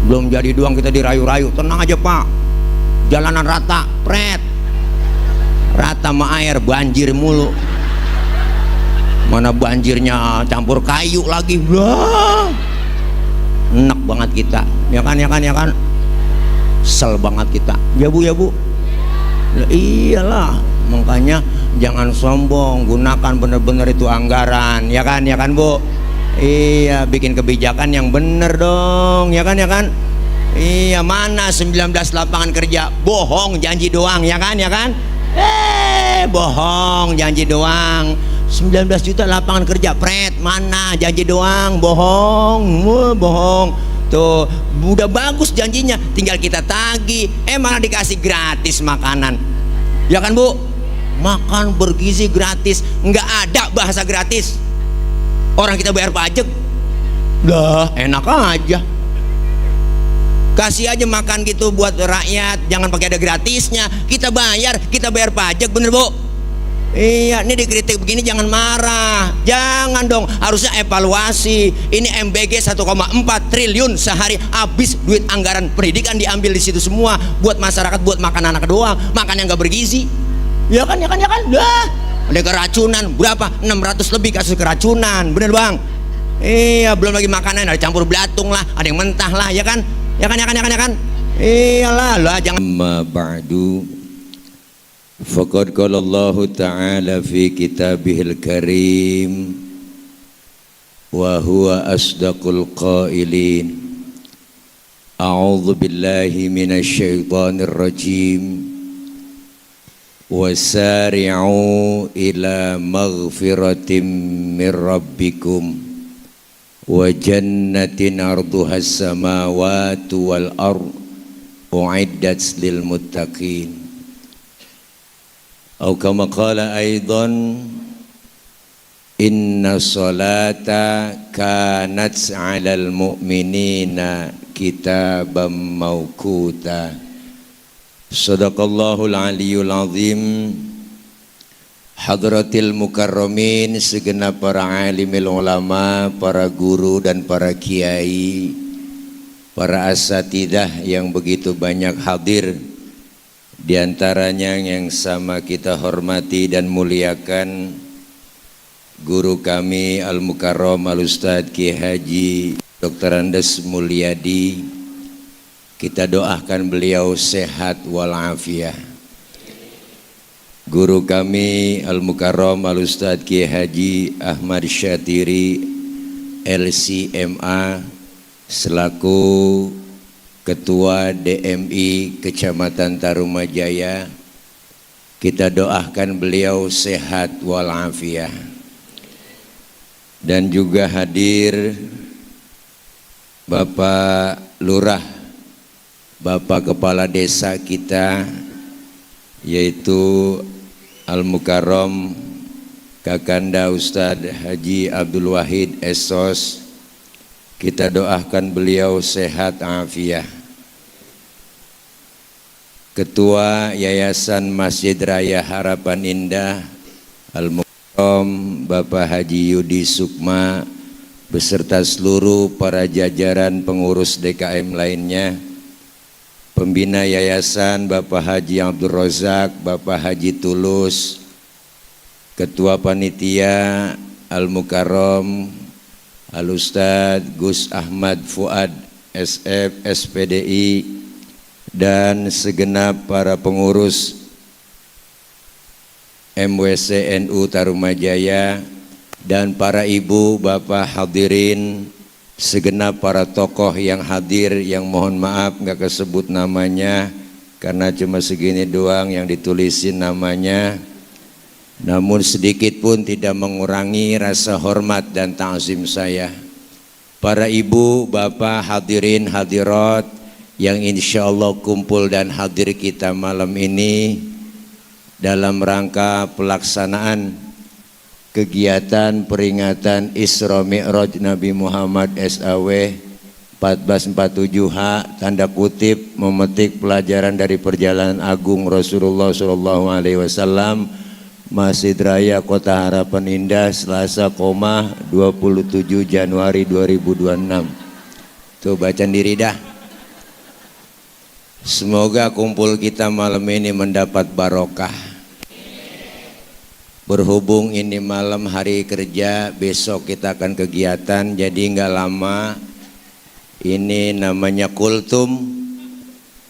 Belum jadi doang kita dirayu-rayu. Tenang aja Pak, jalanan rata, pret rata sama air, banjir mulu. Mana banjirnya campur kayu lagi. Wah, enak banget kita, ya kan, ya kan, ya kan. Sel banget kita, ya Bu, ya Bu. Lah, iyalah, makanya jangan sombong, gunakan bener-bener itu anggaran, ya kan, ya kan Bu. Iya, bikin kebijakan yang bener dong, ya kan, ya kan. Iya, mana 19 lapangan kerja, bohong janji doang, ya kan, ya kan. Bohong janji doang. 19 juta lapangan kerja, pret, mana janji doang, bohong. Bohong tuh, udah bagus janjinya, tinggal kita tagih, malah dikasih gratis makanan, ya kan Bu. Makan bergizi gratis, nggak ada bahasa gratis. Orang kita bayar pajak, dah enak aja, kasih aja makan gitu buat rakyat, jangan pakai ada gratisnya. Kita bayar pajak, bener Bu. Iya, ini dikritik begini jangan marah, jangan dong, harusnya evaluasi. Ini MBG 1,4 triliun sehari, habis duit anggaran pendidikan diambil di situ semua buat masyarakat, buat makan anak doang, makan yang nggak bergizi, ya kan, ya kan, ya kan. Dah ada keracunan berapa, 600 lebih kasus keracunan, bener Bang. Iya, belum lagi makanan ada campur belatung lah, ada yang mentah lah, ya kan, ya kan, ya kan, ya kan, ya kan. Iyalah lah, jangan. Amma ba'du, faqad qala Allah Ta'ala fi kitabihil karim wa huwa asdaqul qailin. A'udzu billahi minasy syaithanir rajim. Wasari'u ila maghfiratin mir rabbikum wa jannatin arduhas samawati wal ard u'iddat lil muttaqin. Atau kama qala aidan, inna salata kanat 'alal mu'minina kitaban mawquta. Sadaqallahul aliyul azim. Hadratil mukarramin, segenap para alimil ulama, para guru dan para kiai, para asatidah yang begitu banyak hadir. Di antaranya yang sama kita hormati dan muliakan guru kami Al-Mukarram Al-Ustadz Kiai Haji Dr. Andes Mulyadi. Kita doakan beliau sehat walafiat. Guru kami Al-Mukarram Al-Ustadz Kiai Haji Ahmad Syatiri LCMA selaku Ketua DMI Kecamatan Tarumajaya, kita doakan beliau sehat walafiat. Dan juga hadir Bapak Lurah, Bapak Kepala Desa kita, yaitu Al-Mukarram Kakanda Ustadz Haji Abdul Wahid Esos. Kita doakan beliau sehat afiah. Ketua Yayasan Masjid Raya Harapan Indah Al-Mukarram Bapak Haji Yudi Sukma beserta seluruh para jajaran pengurus DKM lainnya, pembina yayasan Bapak Haji Abdul Rozak, Bapak Haji Tulus, Ketua Panitia Al-Mukarram Al-Ustadz Gus Ahmad Fuad SF SPDI, dan segenap para pengurus MWC NU Tarumajaya, dan para ibu bapak hadirin, segenap para tokoh yang hadir, yang mohon maaf nggak kesebut namanya karena cuma segini doang yang ditulisin namanya, namun sedikit pun tidak mengurangi rasa hormat dan ta'zim saya. Para ibu bapak hadirin hadirat yang insya Allah kumpul dan hadir kita malam ini dalam rangka pelaksanaan kegiatan peringatan Isra Mi'raj Nabi Muhammad SAW 1447H, tanda kutip memetik pelajaran dari perjalanan agung Rasulullah SAW, Masjid Raya Kota Harapan Indah, Selasa, 27 Januari 2026. Tuh baca diri dah. Semoga kumpul kita malam ini mendapat barokah. Berhubung ini malam hari kerja, besok kita akan kegiatan, jadi nggak lama. Ini namanya kultum,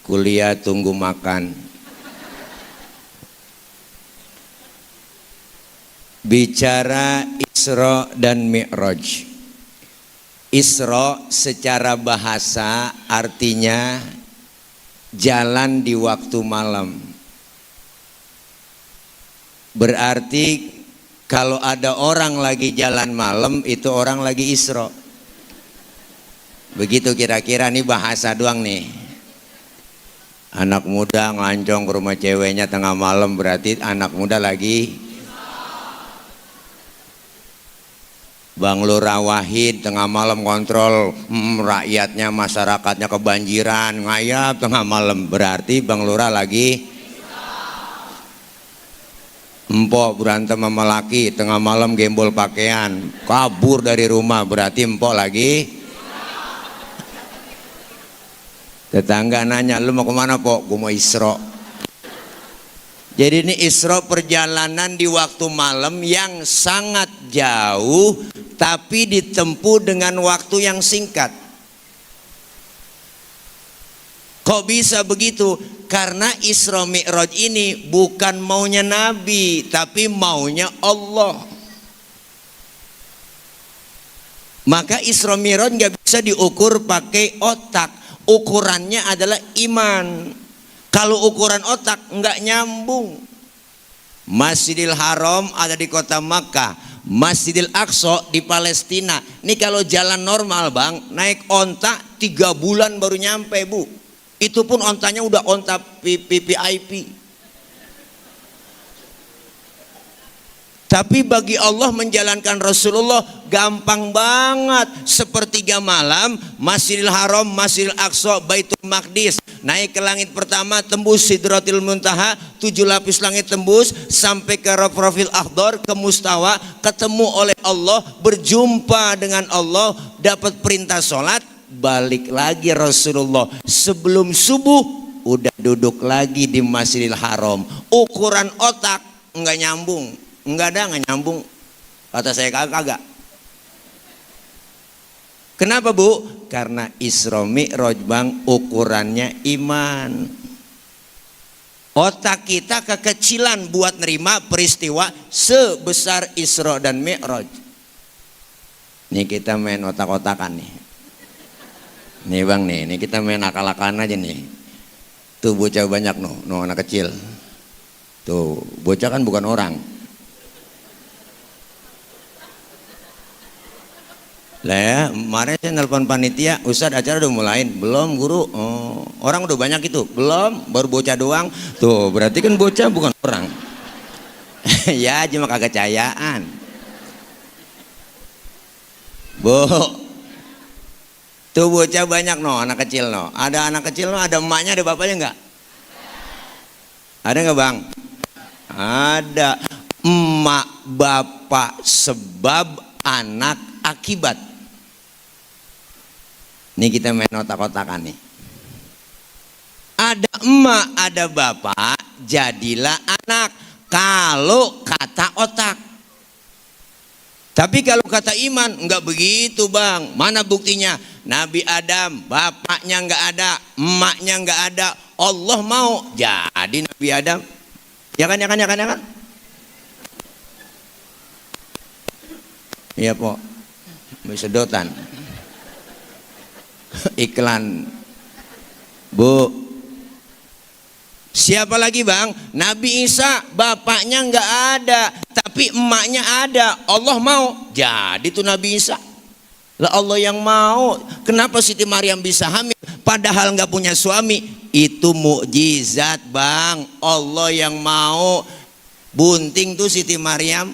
kuliah tunggu makan. Bicara Isra dan Mi'raj. Isra secara bahasa artinya jalan di waktu malam. Berarti kalau ada orang lagi jalan malam, itu orang lagi Isra. Begitu kira-kira, nih bahasa doang nih. Anak muda ngelancong ke rumah ceweknya tengah malam, berarti anak muda lagi. Bang Lurah Wahid tengah malam kontrol rakyatnya, masyarakatnya kebanjiran, ngayap tengah malam, berarti Bang Lurah lagi. Empok berantem sama laki tengah malam, gembol pakaian, kabur dari rumah, berarti empok lagi. Tetangga nanya, lu mau kemana pok? Gue mau Isra. Jadi ini Isra perjalanan di waktu malam yang sangat jauh, tapi ditempuh dengan waktu yang singkat. Kok bisa begitu? Karena Isra Mi'raj ini bukan maunya Nabi, tapi maunya Allah. Maka Isra Mi'raj nggak bisa diukur pakai otak. Ukurannya adalah iman. Kalau ukuran otak nggak nyambung. Masjidil Haram ada di kota Makkah, Masjidil Aqsa di Palestina. Ini kalau jalan normal bang, naik onta 3 bulan baru nyampe bu. Itu pun ontanya udah onta VIP. Tapi bagi Allah menjalankan Rasulullah gampang banget. Sepertiga malam, Masjidil Haram, Masjidil Aqsa, Baitul Maqdis. Naik ke langit pertama, tembus Sidratil Muntaha, 7 lapis langit tembus, sampai ke Rafrafil Akhdar, ke Mustawa, ketemu oleh Allah, berjumpa dengan Allah, dapat perintah sholat, balik lagi Rasulullah. Sebelum subuh, udah duduk lagi di Masjidil Haram. Ukuran otak nggak nyambung. Enggak ada, nggak nyambung. Kata saya kagak. Kenapa bu? Karena Isra Mi'raj bang, ukurannya iman. Otak kita kekecilan buat nerima peristiwa sebesar Isra dan Mi'raj. Nih kita main otak-otakan nih. Nih bang nih, ini kita main akal-akalan aja nih. Tuh bocah banyak no anak kecil. Tuh bocah kan bukan orang. Lah ya, kemarin saya nelpon panitia, Ustadz acara udah mulain? Belum guru. Oh, orang udah banyak itu? Belum, baru bocah doang. Tuh, berarti kan bocah bukan orang. Ya, cuma kagak cahayaan. Bu, tuh bocah banyak anak kecil Ada anak kecil ada emaknya, ada bapaknya enggak? Ada enggak bang? Ada. Emak bapak sebab, anak akibat. Ini kita main otak-otakan nih. Ada emak, ada bapak, jadilah anak. Kalau kata otak. Tapi kalau kata iman, enggak begitu bang. Mana buktinya? Nabi Adam, bapaknya enggak ada, emaknya enggak ada. Allah mau jadi Nabi Adam. Ya kan? Iya po, sedotan. Iklan. Bu, siapa lagi bang? Nabi Isa, bapaknya nggak ada, tapi emaknya ada. Allah mau jadi tuh Nabi Isa. Lah Allah yang mau. Kenapa Siti Maryam bisa hamil padahal nggak punya suami? Itu mukjizat bang. Allah yang mau. Bunting tuh Siti Maryam.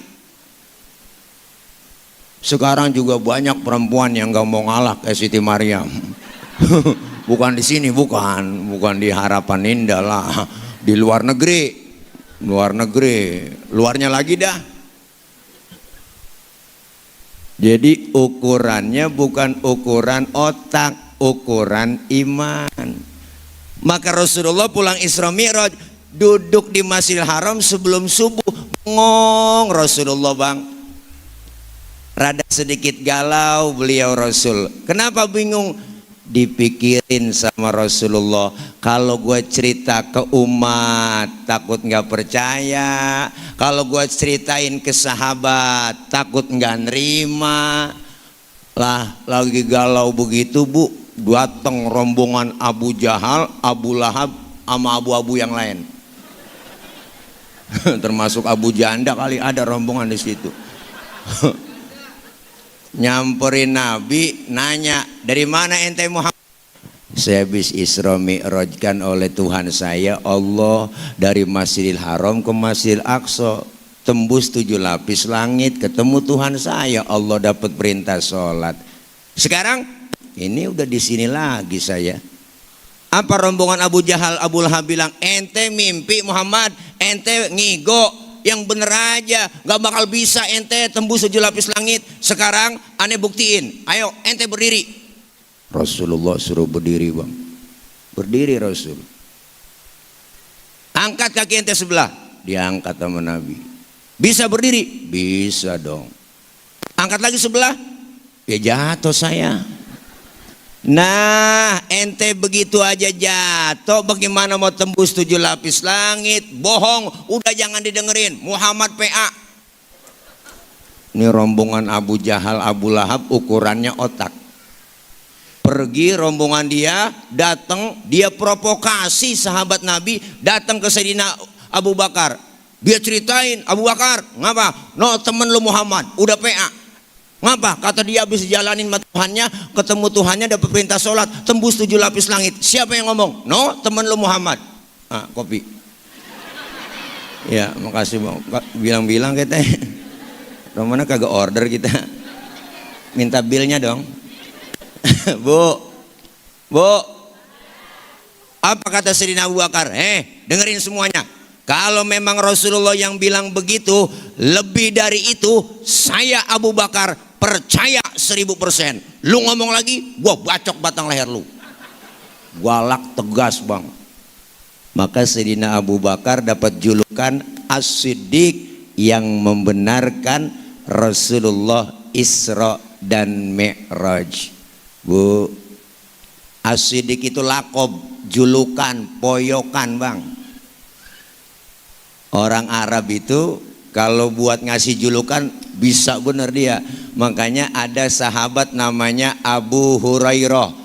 Sekarang juga banyak perempuan yang gak mau ngalah kayak Siti Maryam. Bukan di sini, bukan di Harapan Indah lah, di luar negeri, luarnya lagi dah. Jadi ukurannya bukan ukuran otak, ukuran iman. Maka Rasulullah pulang Isra Mi'raj, duduk di Masjidil Haram sebelum subuh, ngong Rasulullah bang. Rada sedikit galau beliau Rasul. Kenapa bingung? Dipikirin sama Rasulullah, kalau gue cerita ke umat takut nggak percaya, kalau gue ceritain ke sahabat takut nggak nerima. Lah lagi galau begitu bu, datang rombongan Abu Jahal, Abu Lahab sama abu-abu yang lain. Termasuk Abu Janda kali ada rombongan di situ. Nyamperin Nabi, nanya, dari mana ente Muhammad? Saya habis Isra Mi'rajkan oleh Tuhan saya Allah dari Masjidil Haram ke Masjidil Aqsa, tembus 7 lapis langit, ketemu Tuhan saya, Allah dapat perintah sholat. Sekarang ini udah di sini lagi saya. Apa rombongan Abu Jahal, Abu Lahab bilang, ente mimpi Muhammad, ente ngigo. Yang bener aja, gak bakal bisa ente tembus 7 lapis langit. Sekarang aneh buktiin, ayo ente berdiri. Rasulullah suruh berdiri bang. Berdiri Rasul. Angkat kaki ente sebelah. Diangkat sama Nabi. Bisa berdiri? Bisa dong. Angkat lagi sebelah. Ya jatuh saya. Nah ente begitu aja jatuh, bagaimana mau tembus 7 lapis langit? Bohong, udah jangan didengerin. Muhammad PA. Ini rombongan Abu Jahal, Abu Lahab ukurannya otak. Pergi rombongan dia, datang, dia provokasi sahabat Nabi, datang ke Sayyidina Abu Bakar. Dia ceritain, Abu Bakar, ngapa? No temen lu Muhammad, udah PA. Ngapa? Kata dia habis jalanin sama Tuhannya, ketemu Tuhannya, dapat perintah sholat, tembus 7 lapis langit. Siapa yang ngomong? No, temen lu Muhammad. Ah, kopi. Ya, makasih bang. Bilang-bilang kita. Romana kagak order kita. Minta bilnya dong. Bu. Apa kata Sayyidina Abu Bakar? Dengerin semuanya. Kalau memang Rasulullah yang bilang begitu, lebih dari itu, saya Abu Bakar percaya 1000%. Lu ngomong lagi, gua bacok batang leher lu. Galak tegas bang. Maka Sayyidina Abu Bakar dapat julukan As-Siddiq, yang membenarkan Rasulullah Isra dan Mi'raj. Bu, As-Siddiq itu lakob, julukan, poyokan bang. Orang Arab itu kalau buat ngasih julukan bisa bener dia. Makanya ada sahabat namanya Abu Hurairah.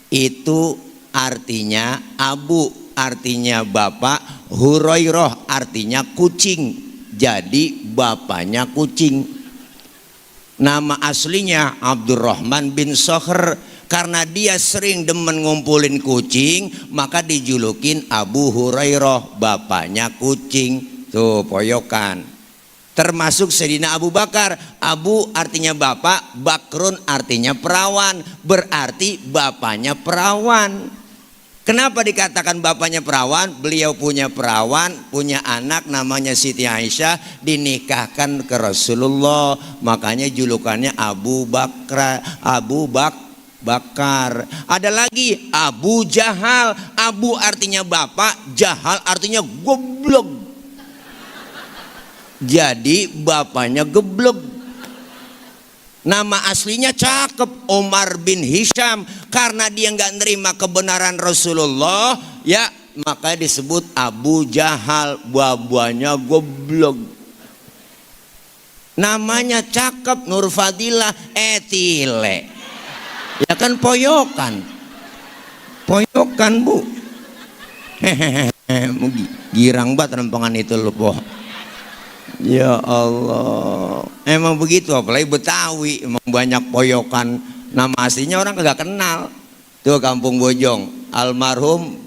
Itu artinya Abu artinya bapak, Hurairah artinya kucing. Jadi bapaknya kucing. Nama aslinya Abdurrahman bin Sokhr. Karena dia sering demen ngumpulin kucing, maka dijulukin Abu Hurairah, bapaknya kucing. Tuh poyokan. Termasuk Sayyidina Abu Bakar. Abu artinya bapak, Bakrun artinya perawan, berarti bapaknya perawan. Kenapa dikatakan bapaknya perawan? Beliau punya perawan, punya anak namanya Siti Aisyah, dinikahkan ke Rasulullah, makanya julukannya Abu Bakar. Ada lagi Abu Jahal. Abu artinya bapak, Jahal artinya goblok. Jadi bapaknya geblek. Nama aslinya cakep, Omar bin Hisham. Karena dia nggak nerima kebenaran Rasulullah, ya maka disebut Abu Jahal, bapaknya goblok. Namanya cakep, Nur Fadilah Etile. Ya kan poyokan bu. Hehehe, girang banget rempongan itu lu po. Ya Allah, emang begitu, apalagi Betawi, emang banyak poyokan. Nama aslinya orang kagak kenal. Tuh Kampung Bojong, almarhum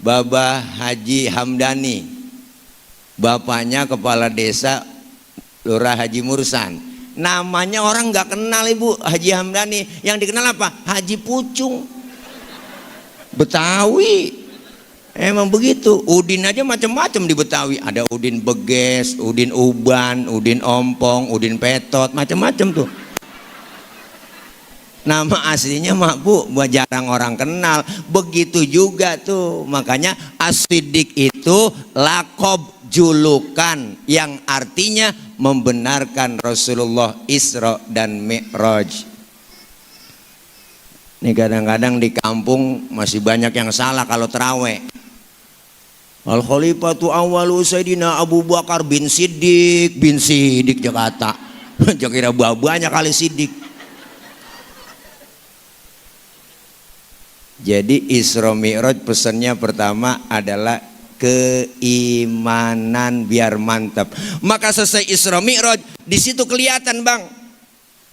Baba Haji Hamdani, bapaknya kepala desa Lurah Haji Mursan. Namanya orang nggak kenal ibu Haji Hamdani. Yang dikenal apa? Haji Pucung. Betawi. Emang begitu. Udin aja macam-macam di Betawi. Ada Udin Beges, Udin Uban, Udin Ompong, Udin Petot, macam-macam tuh. Nama aslinya mah Bu, jarang orang kenal. Begitu juga tuh. Makanya As-Siddiq itu lakob, julukan yang artinya membenarkan Rasulullah Isra dan Mi'raj. Ini kadang-kadang di kampung masih banyak yang salah kalau terawih. Al Khalifatu awwalu Sayyidina Abu Bakar bin Siddiq Jakarta. Kira banyak kali Siddiq. Jadi Isra Mi'raj pesannya pertama adalah keimanan biar mantap. Maka selesai Isra Mi'raj, di situ kelihatan Bang.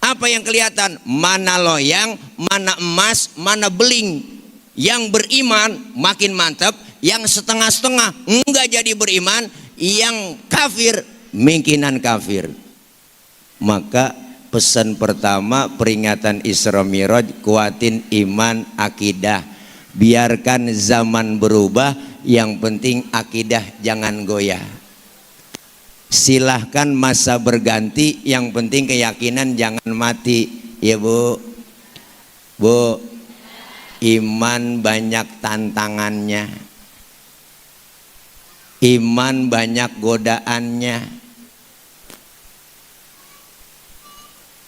Apa yang kelihatan? Mana loyang, mana emas, mana beling. Yang beriman makin mantap, yang setengah-setengah enggak jadi beriman, yang kafir mungkinan kafir. Maka pesan pertama peringatan Isra Mi'raj, kuatin iman akidah. Biarkan zaman berubah, yang penting akidah jangan goyah. Silahkan masa berganti, yang penting keyakinan jangan mati. Ya Bu, Bu, iman banyak tantangannya, iman banyak godaannya.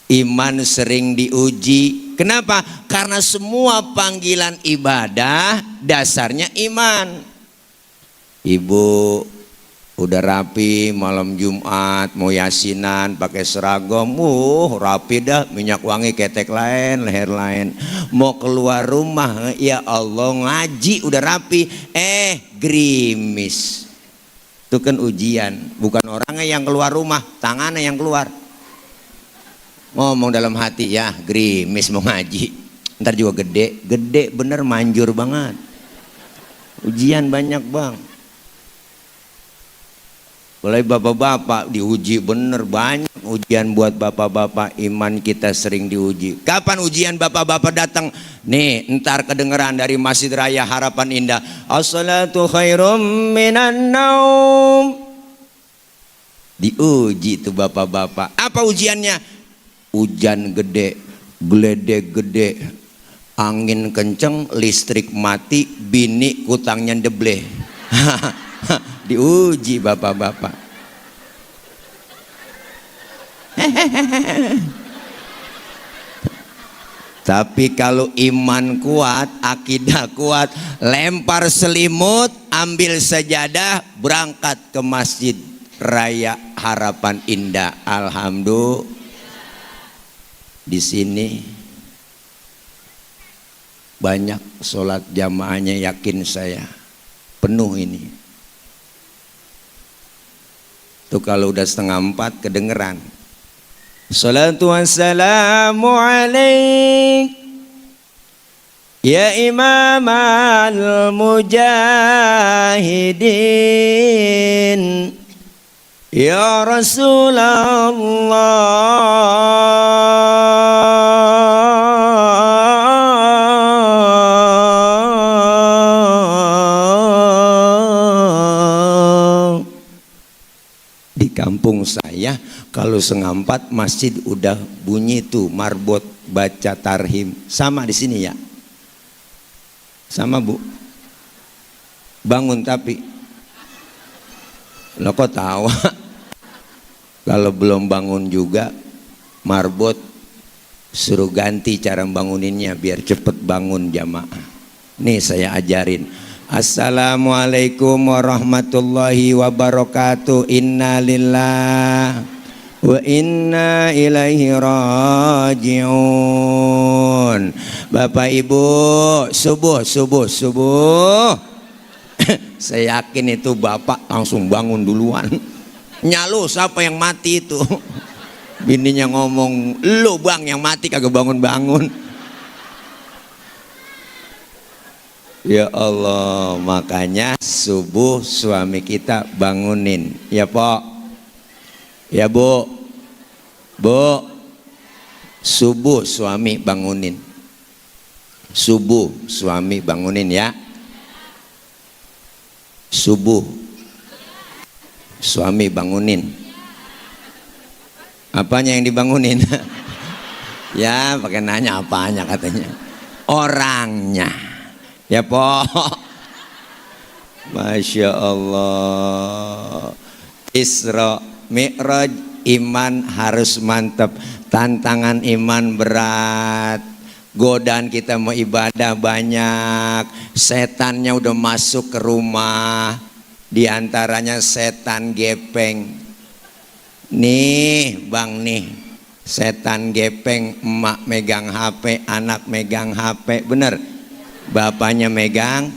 Iman sering diuji. Kenapa? Karena semua panggilan ibadah dasarnya iman. Ibu udah rapi malam Jumat mau yasinan pakai seragam, rapi dah, minyak wangi ketek lain, leher lain. Mau keluar rumah, ya Allah ngaji udah rapi, gerimis. Itu kan ujian, bukan orangnya yang keluar rumah, tangannya yang keluar. Ngomong dalam hati, ya gerimis mau ngaji, ntar juga gede bener, manjur banget. Ujian banyak Bang. Mulai bapak-bapak diuji bener, banyak ujian buat bapak-bapak. Iman kita sering diuji. Kapan ujian bapak-bapak datang? Nih ntar kedengeran dari Masjid Raya Harapan Indah, as-salatu khairum minan naum. Diuji tuh bapak-bapak. Apa ujiannya? Hujan gede, geledek gede, angin kenceng, listrik mati, bini kutangnya deble. Diuji bapak-bapak. Tapi kalau iman kuat, akidah kuat, lempar selimut, ambil sajadah, berangkat ke Masjid Raya Harapan Indah. Alhamdulillah. Di sini banyak sholat jamaahnya, yakin saya penuh ini. Tuh kalau udah 3:30 kedengeran. Salatu wassalamu alaik ya imam al-mujahidin ya Rasulullah. Di kampung saya kalau 3:30 masjid udah bunyi tuh marbot baca tarhim. Sama di sini ya? Sama Bu? Bangun tapi lo kok tawa? Kalau belum bangun juga marbot suruh ganti cara banguninnya biar cepet bangun jamaah. Nih saya ajarin. Assalamualaikum warahmatullahi wabarakatuh. Inna lillah wa inna ilaihi raji'un. Bapak Ibu, subuh. Saya yakin itu bapak langsung bangun duluan. Nyalu siapa yang mati itu? Bininya ngomong, lu Bang yang mati kagak bangun-bangun. Ya Allah, makanya subuh suami kita bangunin. Ya Pak, ya Bu, subuh suami bangunin. Subuh suami bangunin ya. Subuh suami bangunin. Apanya yang dibangunin? Ya pakai nanya apanya katanya. Orangnya. Ya po. Masya Allah. Isra Mi'raj, iman harus mantap. Tantangan iman berat. Godaan kita mau ibadah banyak. Setannya udah masuk ke rumah. Di antaranya setan gepeng. Nih bang nih, setan gepeng, emak megang HP, anak megang HP, bener? Bapaknya megang,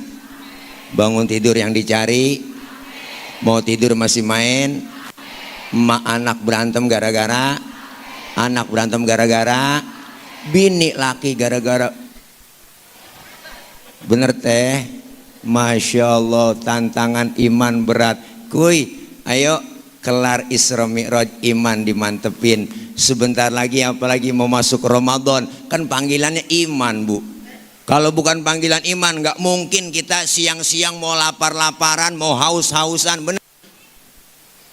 bangun tidur yang dicari, mau tidur masih main, emak anak berantem gara-gara, anak berantem gara-gara, bini laki gara-gara, bener teh? Masya Allah, tantangan iman berat. Kuy, ayo kelar Isra Mi'raj, iman dimantepin. Sebentar lagi apalagi mau masuk Ramadan, kan panggilannya iman bu. Kalau bukan panggilan iman, nggak mungkin kita siang-siang mau lapar-laparan, mau haus-hausan, bener.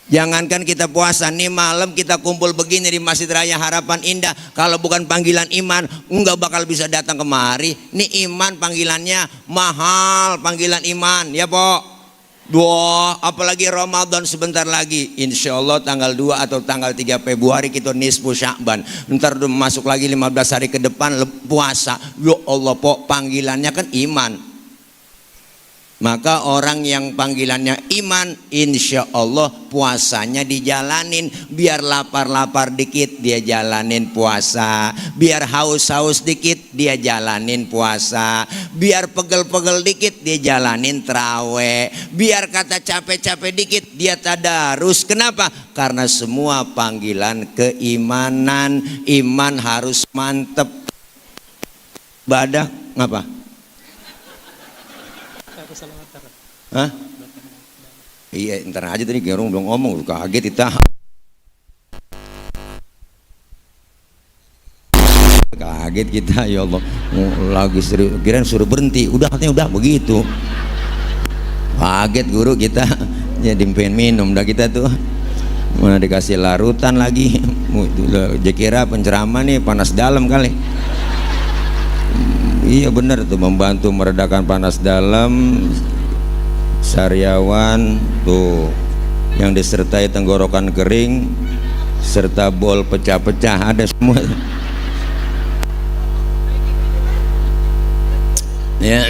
Jangankan kita puasa, nih malam kita kumpul begini di Masjid Raya Harapan Indah. Kalau bukan panggilan iman, nggak bakal bisa datang kemari. Nih iman panggilannya mahal, panggilan iman, ya po. Wah, apalagi Ramadan sebentar lagi. Insya Allah tanggal 2 atau tanggal 3 Februari kita nisfu Sya'ban. Ntar udah masuk lagi 15 hari ke depan puasa. Ya Allah po, panggilannya kan iman. Maka orang yang panggilannya iman, insya Allah puasanya dijalanin. Biar lapar-lapar dikit dia jalanin puasa, biar haus-haus dikit dia jalanin puasa, biar pegel-pegel dikit dia jalanin traweh, biar kata capek-capek dikit dia tadarus. Kenapa? Karena semua panggilan keimanan. Iman harus mantep. Badah ngapa? Hah? Iya, ntar aja tadi Gerung belum ngomong, kaget kita. Kaget kita, ya Allah. Lagi serius, kirain suruh berhenti, udah katanya udah begitu. Kaget guru kita, jadi pengen minum dah kita tuh. Mana dikasih larutan lagi. Dia kira penceramah nih panas dalam kali. Iya benar tuh, membantu meredakan panas dalam. Sariawan tuh yang disertai tenggorokan kering serta bol pecah-pecah ada semua ya.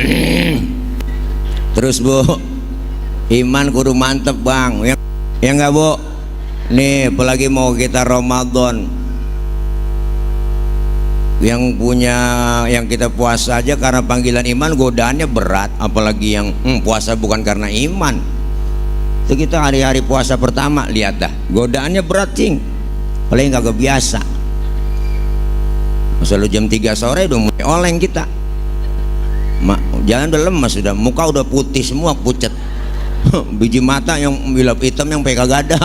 Terus bu, iman kudu mantep bang ya nggak bu. Nih apalagi mau kita Ramadan, yang punya, yang kita puasa aja karena panggilan iman, godaannya berat, apalagi yang puasa bukan karena iman. Itu kita hari-hari puasa pertama lihat dah, godaannya berat cing, paling nggak kebiasa. Masa lu jam 3 sore udah mulai oleng kita, jalan udah lemas, sudah muka udah putih semua, pucet. Biji mata yang bilap hitam yang peka gada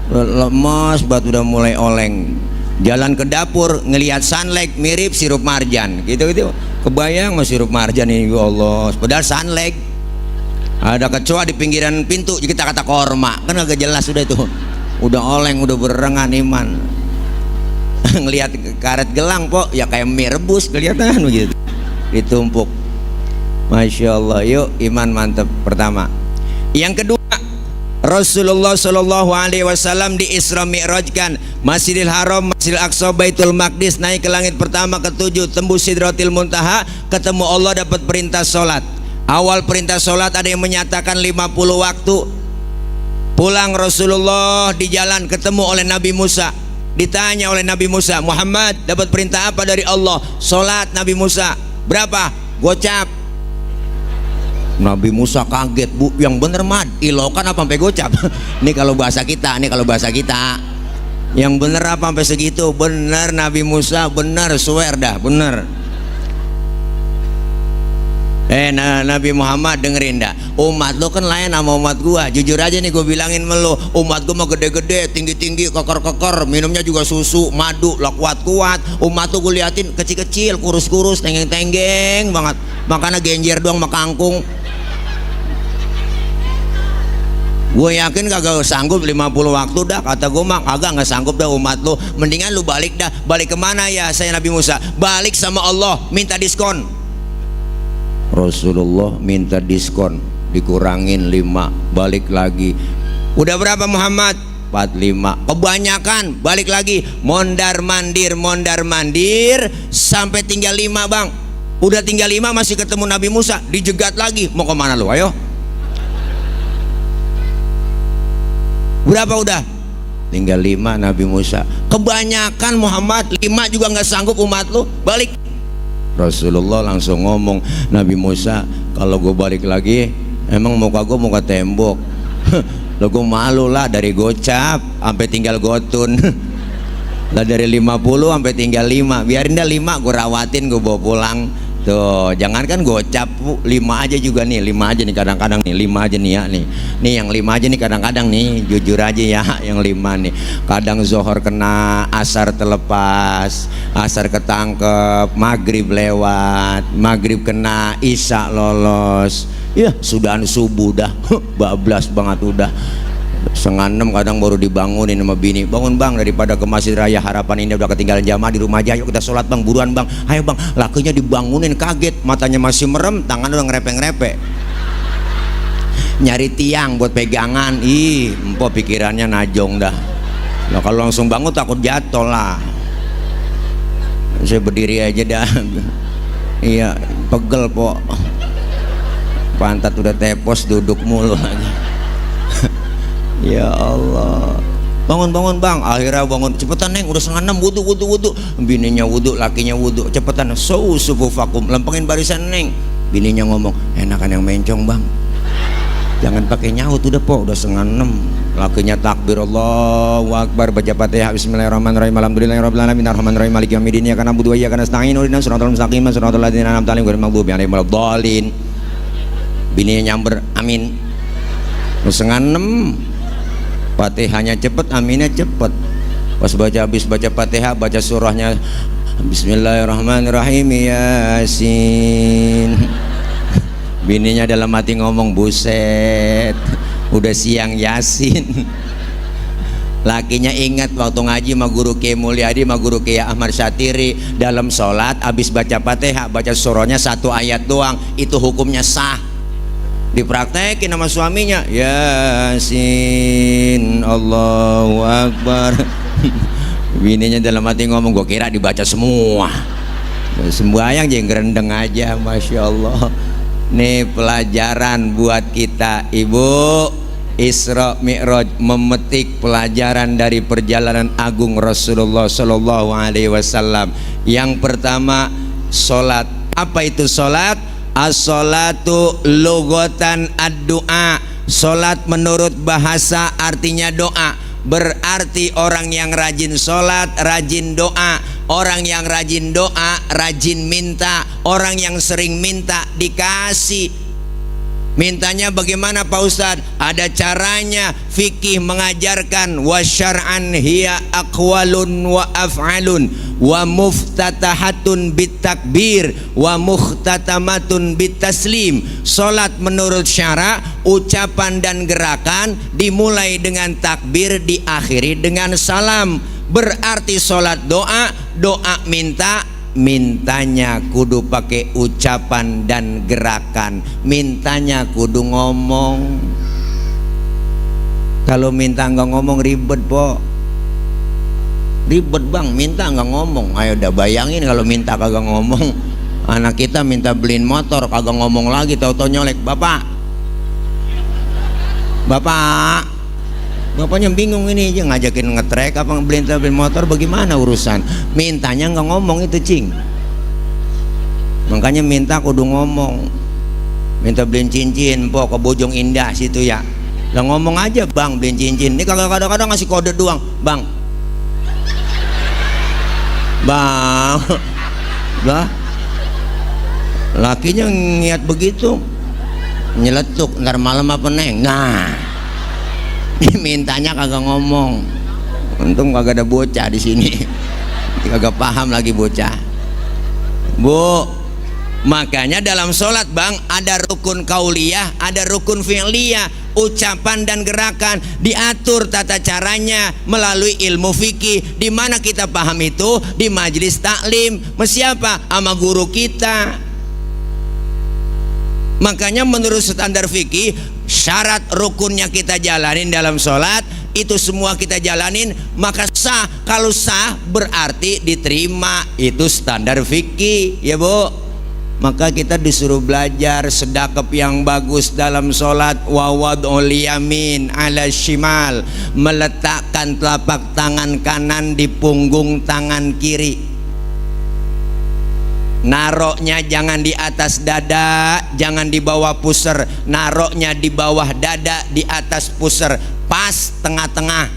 lemas banget, udah mulai oleng. Jalan ke dapur ngelihat sunlight mirip sirup marjan gitu. Kebayang mas sirup marjan ini, ya Allah, padahal sunlight. Ada kecoa di pinggiran pintu kita kata korma, kan agak jelas sudah itu, udah oleng, udah berengan iman. Ngelihat karet gelang po ya kayak mie rebus kelihatan begitu ditumpuk. Masya Allah. Yuk iman mantep pertama. Yang kedua, Rasulullah Shallallahu Alaihi Wasallam di Isra Mi'rajkan Masjidil Haram, Masjidil Aqsa, Baitul Maqdis, naik ke langit pertama ke-7, tembus Sidratil Muntaha, ketemu Allah, dapat perintah sholat. Awal perintah sholat ada yang menyatakan 50 waktu. Pulang Rasulullah di jalan ketemu oleh Nabi Musa, ditanya oleh Nabi Musa, Muhammad dapat perintah apa dari Allah? Sholat. Nabi Musa, berapa? Gocap. Nabi Musa kaget, bu, yang bener mad ilokan apa sampai gocap? Ini kalau bahasa kita, yang bener apa sampai segitu? Bener Nabi Musa, bener, swear dah, bener. Nabi Muhammad dengerin dah, umat lo kan lain sama umat gua. Jujur aja nih gua bilangin sama lo, umat gua mah gede-gede, tinggi-tinggi, kokor-kokor, minumnya juga susu, madu, lah kuat-kuat. Umat tuh gua liatin kecil-kecil, kurus-kurus, tenggeng-tenggeng banget, makanya genjer doang sama kangkung. Gue yakin kagak sanggup 50 waktu dah. Kata gue mah kagak, nggak sanggup dah umat lu. Mendingan lu balik dah. Balik kemana ya saya Nabi Musa? Balik sama Allah, minta diskon. Rasulullah minta diskon, dikurangin 5, balik lagi. Udah berapa Muhammad? 45. Kebanyakan, balik lagi. Mondar mandir sampai tinggal 5 bang. Udah tinggal 5 masih ketemu Nabi Musa, dijegat lagi. Mau kemana lu? Ayo. Berapa udah? Tinggal 5 Nabi Musa. Kebanyakan Muhammad, 5 juga nggak sanggup umat lu, balik. Rasulullah langsung ngomong, Nabi Musa, kalau gue balik lagi, emang muka gue muka tembok. Lo gue malu lah, dari gocap sampai tinggal gotun. Lah dari 50 sampai tinggal 5. Biarin dah 5, gue rawatin, gue bawa pulang. Tuh, jangankan gocap 5 aja juga nih, 5 aja nih kadang-kadang nih, 5 aja nih ya nih. Nih yang 5 aja nih kadang-kadang nih, jujur aja ya, yang 5 nih. Kadang zohor kena, asar terlepas, asar ketangkep, maghrib lewat, maghrib kena, isya lolos. Ya, sudah subuh dah, bablas banget udah. 5:30 kadang baru dibangunin sama bini. Bangun bang, daripada ke Masjid Raya Harapan Indah udah ketinggalan jamaah di rumah aja, yuk kita sholat bang, buruan bang. Ayo bang, lakinya dibangunin kaget, matanya masih merem, tangan udah ngerepe-ngerepe, nyari tiang buat pegangan. Ih, empok pikirannya najong dah. Nah, kalau langsung bangun takut jatuh lah. Saya berdiri aja dah. Iya, pegel po, pantat udah tepos, duduk mulu aja. Ya Allah, bangun bang. Akhirnya bangun, cepetan neng, udah 5:30, wudu. Bininya wudu, lakinya wudu, cepetan. Subuh vakum, lempengin barisan neng. Bininya ngomong, enakan yang mencong bang, jangan pakai nyaut, udah po, udah 5:30. Lakinya takbir, Allahu Akbar, baca Fatihah, Bismillahirrahmanirrahim, Alhamdulillahirabbil alamin, arrahmanirrahim, maliki yaumiddin, iyyaka na'budu wa iyyaka nasta'in, ihdinas siratal mustaqim, siratal ladzina an'amta 'alaihim ghairil maghdubi 'alaihim waladdallin. Bininya nyamber, amin. Udah 5:30. Fatihahnya cepet, aminnya cepet. Pas habis baca Fatihah, baca surahnya, Bismillahirrahmanirrahim, Yasin. Bininya dalam hati ngomong, buset, udah siang Yasin. Lakinya ingat waktu ngaji sama guru Kiai Mulyadi, sama guru Kiai Ahmad Syatiri, dalam sholat habis baca Fatihah, baca surahnya 1 ayat doang, itu hukumnya sah. Dipraktekin sama suaminya, Yasin, Allahu Akbar. Bininya dalam hati ngomong, gue kira dibaca semua. Sembahyang jangan gerendeng aja, Masya Allah. Nih pelajaran buat kita, Ibu. Isra Mi'raj, memetik pelajaran dari perjalanan agung Rasulullah Shallallahu Alaihi Wasallam. Yang pertama, sholat. Apa itu sholat? As-sholatu lughatan ad-du'a. Sholat menurut bahasa artinya doa. Berarti orang yang rajin sholat, rajin doa. Orang yang rajin doa, rajin minta. Orang yang sering minta, dikasih. Mintanya bagaimana Pak Ustadz? Ada caranya. Fikih mengajarkan, wa syar'an hiya aqwalun wa af'alun wa muftatahatun bitakbir wa mukhtatamatun bitaslim. Salat menurut syara, ucapan dan gerakan dimulai dengan takbir, diakhiri dengan salam. Berarti salat doa, doa minta, mintanya kudu pakai ucapan dan gerakan, mintanya kudu ngomong. Kalau minta nggak ngomong ribet po, ribet bang, minta nggak ngomong. Ayo udah bayangin kalau minta kagak ngomong. Anak kita minta beliin motor kagak ngomong lagi, tau-tau nyolek, bapak, bapaknya bingung, ini aja ngajakin ngetrek apa beliin motor, bagaimana urusan, mintanya nggak ngomong itu cing. Makanya minta kudu ngomong. Minta beliin cincin po ke Bojong Indah situ ya, lah ngomong aja bang beliin cincin. Ini kadang-kadang ngasih kode doang, bang lah. Lakinya niat begitu, nyeletuk, ntar malam apa neng. Nah, mintanya kagak ngomong. Untung kagak ada bocah di sini. Kagak paham lagi bocah. Bu, Makanya dalam sholat bang ada rukun kauliyah, ada rukun fi'liyah, ucapan dan gerakan diatur tata caranya melalui ilmu fikih. Di mana kita paham itu? Di majelis taklim. Siapa? Sama guru kita. Makanya menurut standar fikih syarat rukunnya kita jalanin dalam sholat itu semua kita jalanin maka sah. Kalau sah berarti diterima, itu standar fikih ya bu. Maka kita disuruh belajar sedekap yang bagus dalam sholat. Wawad'ul yamin ala shimal, meletakkan telapak tangan kanan di punggung tangan kiri. Naroknya jangan di atas dada, jangan di bawah pusar. Naroknya di bawah dada, di atas pusar, pas tengah-tengah.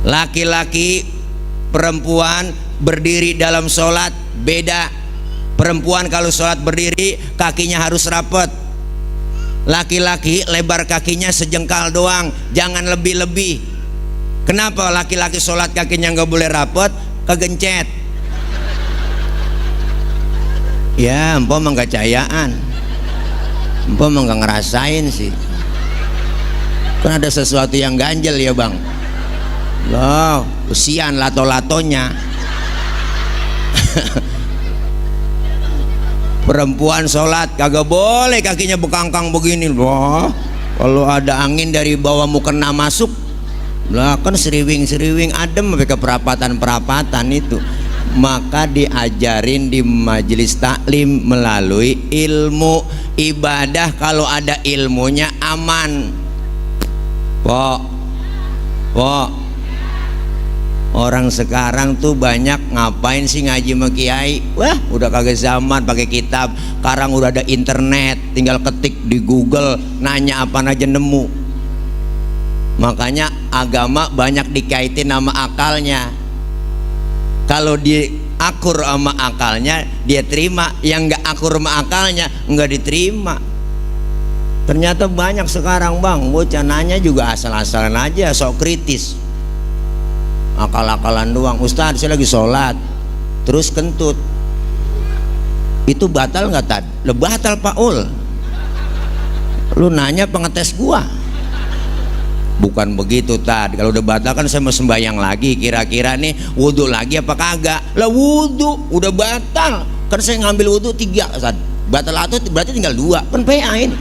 Laki-laki perempuan berdiri dalam sholat beda. Perempuan kalau sholat berdiri kakinya harus rapat. Laki-laki lebar kakinya sejengkal doang, jangan lebih-lebih. Kenapa laki-laki sholat kakinya nggak boleh rapat? Kegencet. Ya empok mah nggak cayaan, empok mah nggak ngerasain sih. Kan ada sesuatu yang ganjel ya bang. Loh, kesian lato-latonya. Perempuan sholat kagak boleh kakinya bekangkang begini. Wah, kalau ada angin dari bawah mau kena masuk lah, kan seriwing-seriwing adem sampai ke perapatan-perapatan itu. Maka diajarin di majelis taklim melalui ilmu. Ibadah kalau ada ilmunya aman. Orang sekarang tuh banyak ngapain sih ngaji sama kiai? Wah, udah kagak zaman pakai kitab. Sekarang udah ada internet, tinggal ketik di Google, nanya apa aja nemu. Makanya agama banyak dikaitin sama akalnya. Kalau dia akur sama akalnya, dia terima. Yang nggak akur sama akalnya, nggak diterima. Ternyata banyak sekarang bang, bocah nanya juga asal-asalan aja, sok kritis. Akal-akalan doang. Ustadz saya lagi sholat terus kentut, itu batal nggak tad? Lo batal Pak Ul. Lu nanya pengetes gua. Bukan begitu tad. Kalau udah batal kan saya mau sembahyang lagi. Kira-kira nih wudhu lagi apa kagak? Lah wudhu udah batal. Kan saya ngambil wudhu 3 tad. Batal atau berarti tinggal 2. Kan PA ini.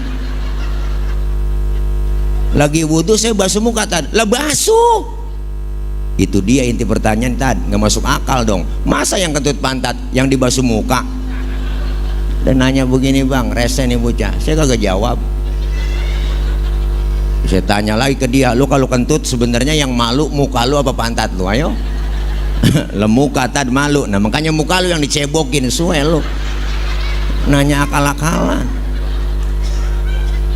Lagi wudhu saya basuh muka tad. Lah basuh. Itu dia inti pertanyaan tad, nggak masuk akal dong. Masa yang kentut pantat yang dibasuh muka? Dan nanya begini bang, rese nih bocah. Saya kagak jawab. Saya tanya lagi ke dia, lu kalau kentut sebenarnya yang malu muka lu apa pantat lu? Ayo. Lemuka tad malu. Nah makanya muka lu yang dicebokin suwe lu. Nanya akal-akalan.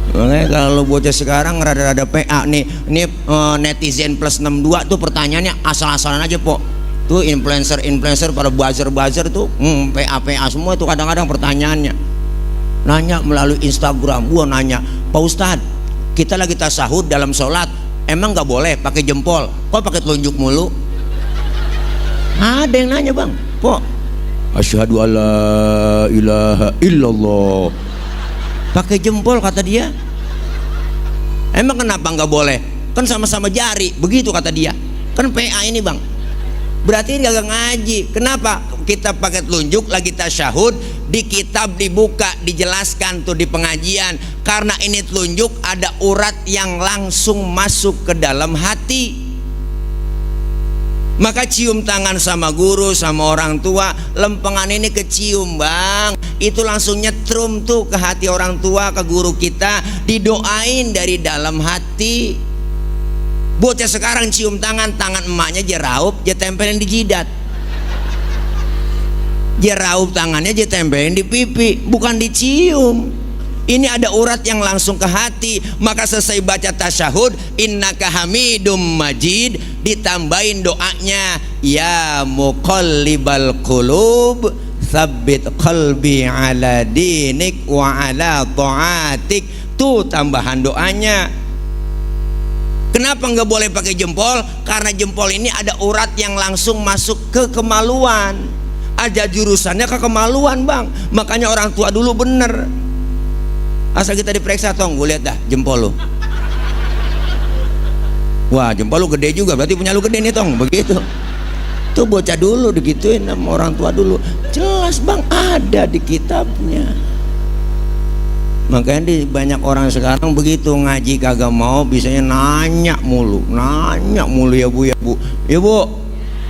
Makanya kalau bocah sekarang rada-rada PA nih, ini netizen plus 62 tuh pertanyaannya asal-asalan aja po. Tuh influencer para buzzer tuh PA semua tuh kadang-kadang pertanyaannya. Nanya melalui Instagram, gua nanya, Pak Ustadz, kita lagi tasahud dalam sholat, emang nggak boleh pakai jempol? Kok pakai telunjuk mulu? Ada yang nanya bang, po. Asyhadu alla ilaha illallah. Pakai jempol kata dia. Emang kenapa nggak boleh? Kan sama-sama jari, begitu kata dia. Kan PA ini bang. Berarti ini gak ngaji. Kenapa kita pakai telunjuk lagi tasyahud? Di kitab dibuka, dijelaskan tuh di pengajian. Karena ini telunjuk ada urat yang langsung masuk ke dalam hati. Maka cium tangan sama guru, sama orang tua, lempengan ini kecium bang, itu langsung nyetrum tuh ke hati orang tua, ke guru kita, didoain dari dalam hati. Bocah sekarang cium tangan emaknya dia raup, dia tempelin di jidat. Dia raup tangannya, dia tempelin di pipi, bukan dicium. Ini ada urat yang langsung ke hati. Maka selesai baca tasyahud, innaka hamidum majid, ditambahin doanya, ya muqallibal qulub tsabbit qalbi ala dinik wa ala ta'atik. Tuh tambahan doanya. Kenapa nggak boleh pakai jempol? Karena jempol ini ada urat yang langsung masuk ke kemaluan. aja jurusannya kekemaluan bang. Makanya orang tua dulu bener, asal kita diperiksa tong, gue lihat dah jempol lu, wah jempol lu gede juga, berarti punya lu gede nih tong, begitu. Tuh bocah dulu digituin sama orang tua dulu, jelas bang, ada di kitabnya. Makanya di banyak orang sekarang begitu, ngaji kagak mau, bisanya nanya mulu ya bu, ya bu.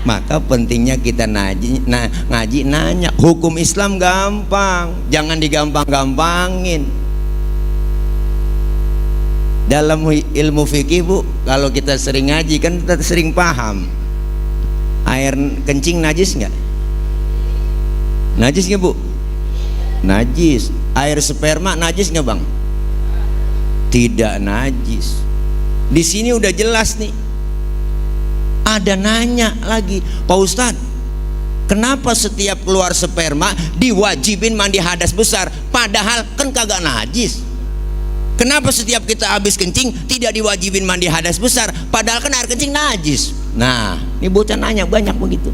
Maka pentingnya kita ngaji nanya. Hukum Islam gampang, jangan digampang-gampangin. Dalam ilmu fikih bu, kalau kita sering ngaji kan kita sering paham. Air kencing najis nggak? Najis nggak bu? Najis. Air sperma najis nggak bang? Tidak najis. Di sini udah jelas nih. Ada nanya lagi, Pak Ustadz, kenapa setiap keluar sperma diwajibin mandi hadas besar, padahal kan kagak najis? Kenapa setiap kita habis kencing tidak diwajibin mandi hadas besar, padahal kan air kencing najis? Nah, ini bocah nanya banyak begitu.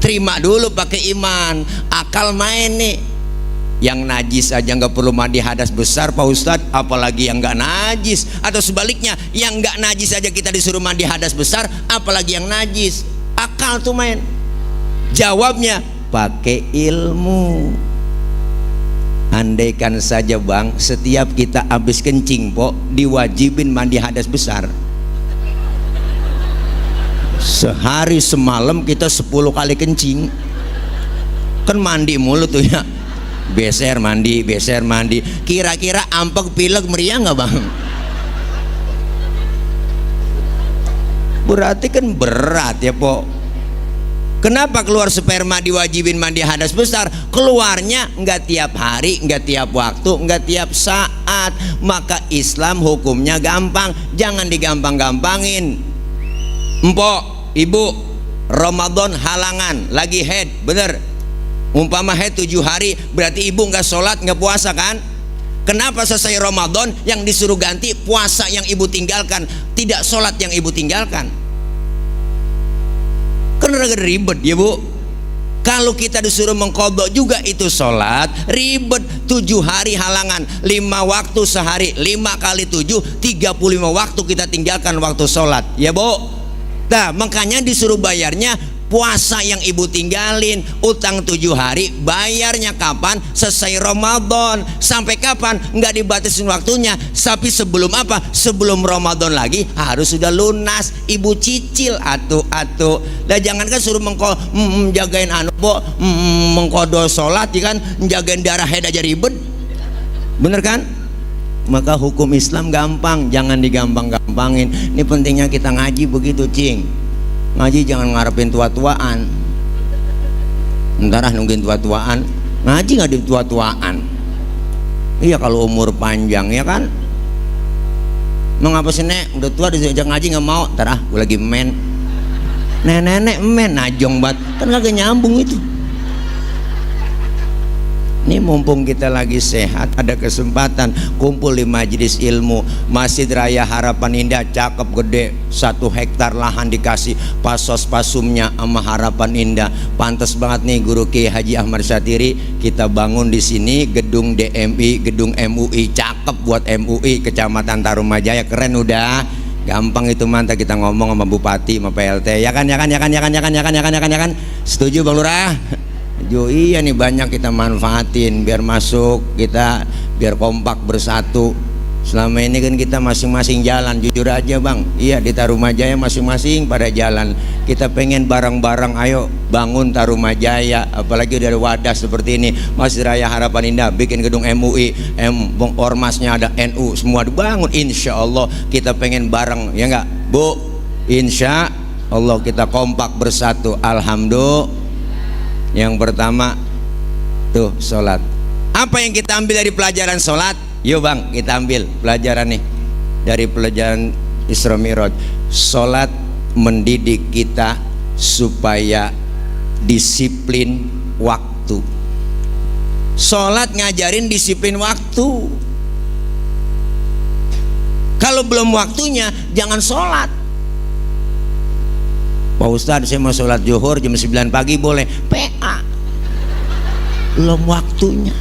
Terima dulu pakai iman, akal main nih. Yang najis aja nggak perlu mandi hadas besar Pak Ustadz, apalagi yang nggak najis. Atau sebaliknya, yang nggak najis aja kita disuruh mandi hadas besar, apalagi yang najis. Akal tuh main. Jawabnya pakai ilmu. Andaikan saja bang, setiap kita habis kencing po diwajibin mandi hadas besar, sehari semalam kita 10 kali kencing, kan mandi mulu tuh ya, beser mandi, kira-kira ampek pilek meriah nggak bang? Berarti kan berat ya po. Kenapa keluar sperma diwajibin mandi hadas besar? Keluarnya nggak tiap hari, nggak tiap waktu, nggak tiap saat. Maka Islam hukumnya gampang, jangan digampang-gampangin. Empok, ibu, Ramadan halangan, lagi haid, bener. Umpama haid 7 hari, berarti ibu nggak sholat, nggak puasa kan? Kenapa selesai Ramadan yang disuruh ganti puasa yang ibu tinggalkan, tidak sholat yang ibu tinggalkan? Kan ribet ya bu. Kalau kita disuruh mengqadha juga itu sholat, ribet. 7 hari halangan, 5 waktu sehari, 5 kali 7, 35 waktu kita tinggalkan waktu sholat ya bu. Nah makanya disuruh bayarnya puasa yang ibu tinggalin. Utang 7 hari, bayarnya kapan? Selesai Ramadan. Sampai kapan? Nggak dibatasin waktunya, tapi sebelum apa? Sebelum Ramadan lagi harus sudah lunas. Ibu cicil atu. Nah jangankan suruh menjagain mengqadha sholat ya kan, menjagain darah haid aja ribet, bener kan? Maka hukum Islam gampang, jangan digampang-gampangin. Ini pentingnya kita ngaji begitu cing. Ngaji jangan ngarepin tua-tuaan, ntar nungguin tua-tuaan. Ngaji nggak di tua-tuaan. Iya kalau umur panjang ya kan. Mengapa sih nek udah tua diajak ngaji nggak mau? Ntar gue lagi men. Nenek men najong banget, kan kagak nyambung itu. Ini mumpung kita lagi sehat, ada kesempatan kumpul di majelis ilmu. Masjid Raya Harapan Indah cakep gede, 1 hektar lahan dikasih pasos pasumnya sama Harapan Indah. Pantas banget nih Guru Kiai Haji Ahmad Syatiri kita bangun di sini gedung DMI, gedung MUI, cakep buat MUI Kecamatan Tarumajaya, keren udah. Gampang itu mantap kita ngomong sama Bupati sama PLT ya kan. Setuju Bang Lurah? Jo iya nih banyak kita manfaatin biar masuk kita, biar kompak bersatu. Selama ini kan kita masing-masing jalan, jujur aja bang. Iya di Tarumajaya masing-masing pada jalan. Kita pengen bareng-bareng ayo bangun Tarumajaya, apalagi dari wadah seperti ini. Masjid Raya Harapan Indah bikin gedung MUI, ormasnya ada NU, semua dibangun. Insya Allah kita pengen bareng ya enggak Bu? Insya Allah kita kompak bersatu. Alhamdulillah. Yang pertama tuh sholat. Apa yang kita ambil dari pelajaran sholat? Yuk bang kita ambil pelajaran nih dari pelajaran Isra Mi'raj. Sholat mendidik kita supaya disiplin waktu. Sholat ngajarin disiplin waktu. Kalau belum waktunya jangan sholat. Pak Ustadz saya mau sholat zuhur jam 9 pagi boleh? PA belum waktunya.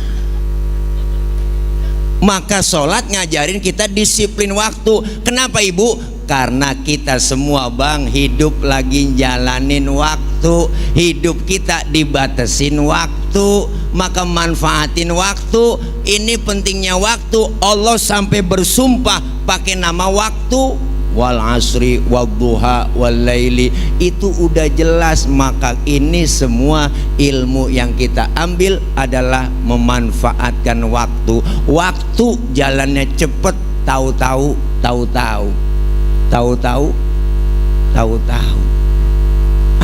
Maka sholat ngajarin kita disiplin waktu. Kenapa ibu? Karena kita semua bang hidup lagi jalanin waktu, hidup kita dibatasin waktu, maka manfaatin waktu. Ini pentingnya waktu. Allah sampai bersumpah pakai nama waktu, wal asri wal duha wal laili, itu udah jelas. Maka ini semua ilmu yang kita ambil adalah memanfaatkan waktu. Waktu jalannya cepet, tahu-tahu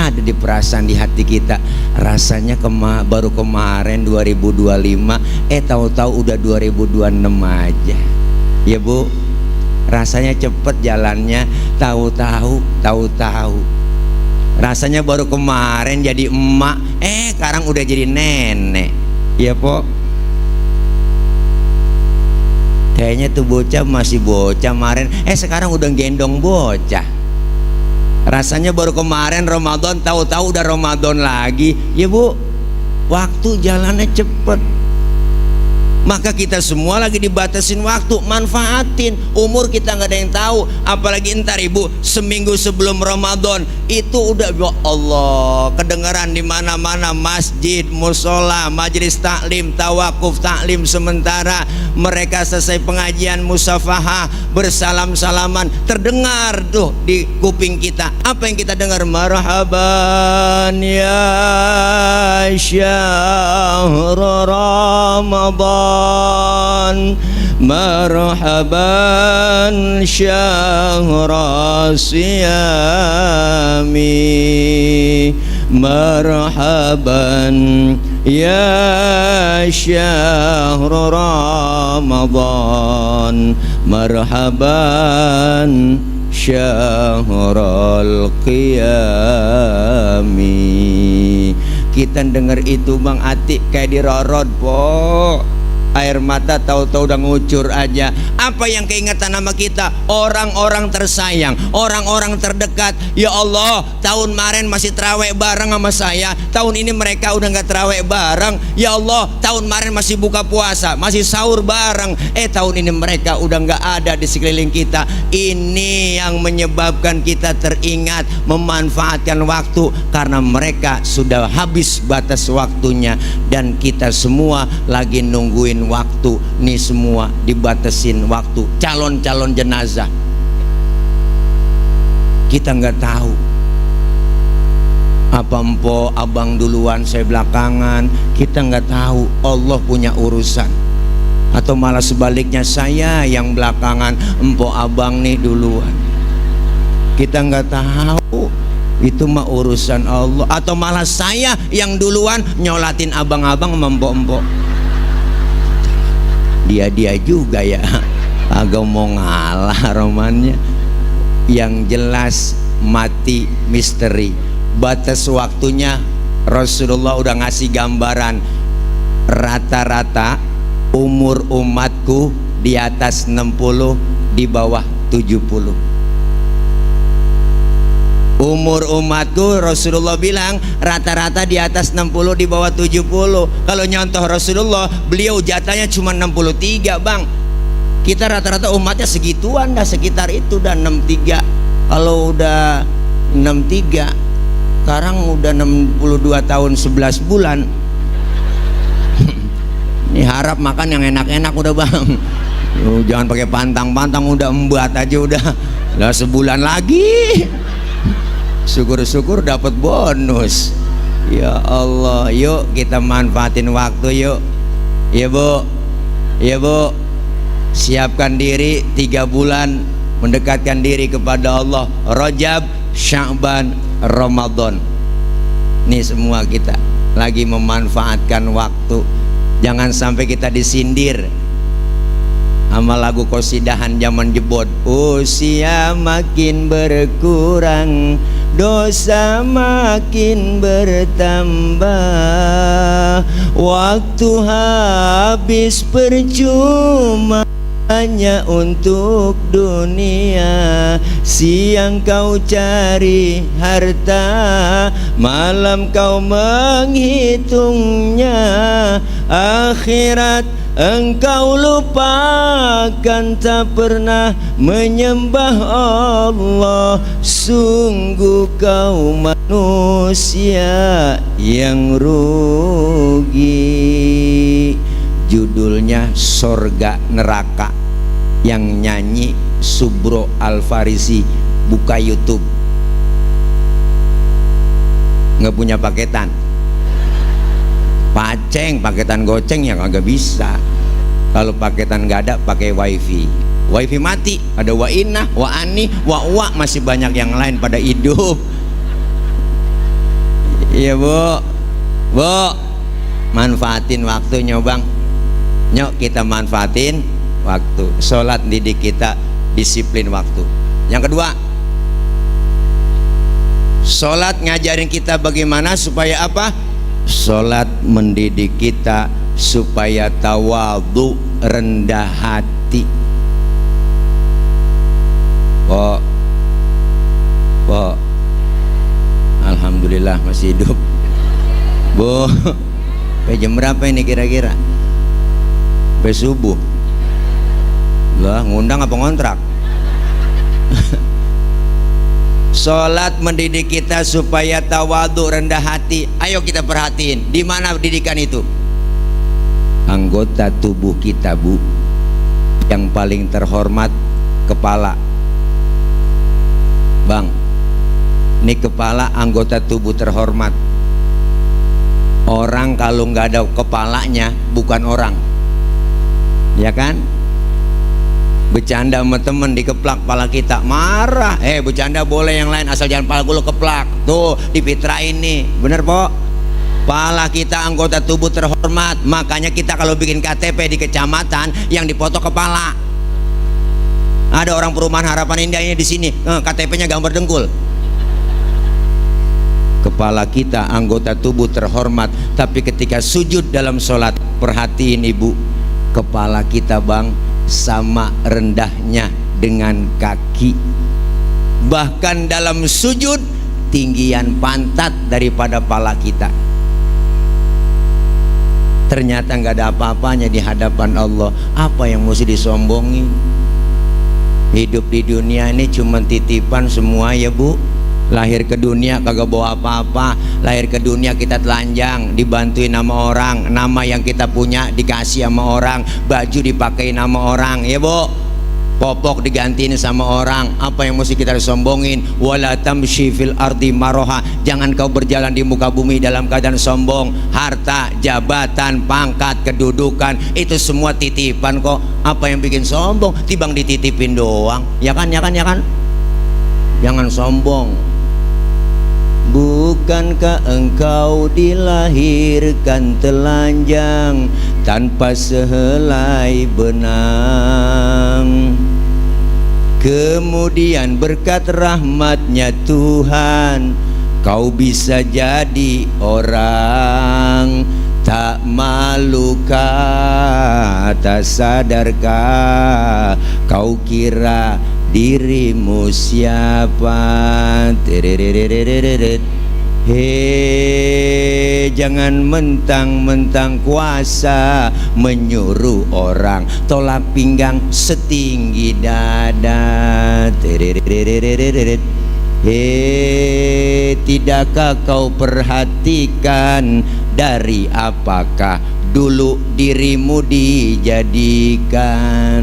ada di perasaan di hati kita. Rasanya baru kemarin 2025, tahu-tahu udah 2026 aja ya bu. Rasanya cepet jalannya, tahu-tahu rasanya baru kemarin jadi emak, sekarang udah jadi nenek ya po. Kayaknya tuh bocah masih bocah kemarin, sekarang udah gendong bocah. Rasanya baru kemarin Ramadan, tahu-tahu udah Ramadan lagi ya bu. Waktu jalannya cepet. Maka kita semua lagi dibatasin waktu, manfaatin. Umur kita nggak ada yang tahu, apalagi ntar ibu seminggu sebelum Ramadan itu udah ya Allah kedengaran di mana-mana, masjid, musola, majelis taklim, tawakuf taklim sementara. Mereka selesai pengajian musafahah, bersalam-salaman, terdengar tuh di kuping kita. Apa yang kita dengar? Marhaban ya syahr Ramadan, marhaban syahra siyami, marhaban ya syahr Ramadan, marhaban syahrul qiyami. Kita dengar itu Bang Atik kayak dirorot po, air mata tahu-tahu udah ngucur aja. Apa yang keingatan nama kita? Orang-orang tersayang, orang-orang terdekat. Ya Allah, tahun kemarin masih terawih bareng sama saya, tahun ini mereka udah nggak terawih bareng. Ya Allah, tahun kemarin masih buka puasa, masih sahur bareng, tahun ini mereka udah nggak ada di sekeliling kita. Ini yang menyebabkan kita teringat memanfaatkan waktu, karena mereka sudah habis batas waktunya dan kita semua lagi nungguin waktu. Nih semua dibatasin waktu. Calon-calon jenazah kita nggak tahu, apa empo abang duluan saya belakangan, kita nggak tahu. Allah punya urusan. Atau malah sebaliknya, saya yang belakangan, empo abang nih duluan, kita nggak tahu. Itu mah urusan Allah. Atau malah saya yang duluan nyolatin abang-abang sama empok-empok. Dia juga ya, agak mau ngalah romannya. Yang jelas mati misteri. Batas waktunya Rasulullah udah ngasih gambaran. Rata-rata umur umatku di atas 60, di bawah 70. Umur umatku Rasulullah bilang rata-rata di atas 60, di bawah 70. Kalau nyontoh Rasulullah, beliau jatahnya cuma 63 bang. Kita rata-rata umatnya segituan dah, sekitar itu dah 63. Kalau udah 63, sekarang udah 62 tahun 11 bulan. Ini harap makan yang enak-enak udah bang. Jangan pakai pantang-pantang, udah embat aja udah sebulan lagi. Syukur-syukur dapat bonus. Ya Allah, yuk kita manfaatin waktu yuk. Ya bu, ya bu, siapkan diri 3 bulan mendekatkan diri kepada Allah. Rajab, Sya'ban, Ramadan. Nih semua kita lagi memanfaatkan waktu. Jangan sampai kita disindir sama lagu qasidahan zaman jebot. Usia makin berkurang, dosa makin bertambah, waktu habis percuma, hanya untuk dunia. Siang kau cari harta, malam kau menghitungnya. Akhirat engkau lupakan, tak pernah menyembah Allah. Sungguh kau manusia yang rugi. Judulnya Sorga Neraka, yang nyanyi Subro Al-Farisi. Buka YouTube. Nggak punya paketan, paceng, paketan goceng yang agak bisa. Kalau paketan nggak ada, pakai wifi. Wifi mati, ada wa inna, wa ani, wa uwa, masih banyak yang lain pada hidup. Iya bu, manfaatin waktunya bang. Nyok kita manfaatin waktu. Sholat didik kita disiplin waktu. Yang kedua, sholat ngajarin kita bagaimana supaya apa? Sholat mendidik kita supaya tawadhu, rendah hati. Po, alhamdulillah masih hidup. Bu, jam berapa ini kira-kira? Sampai subuh. Lah, ngundang apa ngontrak? Sholat mendidik kita supaya tawadhu, rendah hati. Ayo kita perhatiin, di mana didikan itu? Anggota tubuh kita bu, yang paling terhormat kepala. Bang, ini kepala anggota tubuh terhormat. Orang kalau nggak ada kepalanya bukan orang, ya kan? Bercanda sama temen dikeplak pala kita, marah. Bercanda boleh, yang lain asal jangan pala gue keplak. Tuh dipitrain nih, bener po? Pala kita anggota tubuh terhormat. Makanya kita kalau bikin KTP di kecamatan, yang dipoto kepala. Ada orang perumahan Harapan Indah ini di sini, KTP-nya gambar dengkul. Kepala kita anggota tubuh terhormat, tapi ketika sujud dalam sholat, perhatiin ibu, kepala kita bang sama rendahnya dengan kaki. Bahkan dalam sujud tinggian pantat daripada pala kita. Ternyata nggak ada apa-apanya di hadapan Allah. Apa yang mesti disombongin? Hidup di dunia ini cuma titipan semua ya bu. Lahir ke dunia kagak bawa apa-apa. Lahir ke dunia kita telanjang, dibantuin sama orang. Nama yang kita punya dikasih sama orang. Baju dipakai nama orang ya bu. Popok digantiin sama orang. Apa yang mesti kita sombongin? Wala tamshi fil ardi maroha. Jangan kau berjalan di muka bumi dalam keadaan sombong. Harta, jabatan, pangkat, kedudukan, itu semua titipan kok. Apa yang bikin sombong? Tibang dititipin doang. Ya kan, ya kan, ya kan? Jangan sombong. Bukankah engkau dilahirkan telanjang tanpa sehelai benang? Kemudian berkat rahmatnya Tuhan, kau bisa jadi orang. Tak malukah, tak sadarkah, kau kira dirimu siapa? Jangan mentang-mentang kuasa menyuruh orang tolak pinggang setinggi dada. Tidakkah kau perhatikan dari apakah dulu dirimu dijadikan?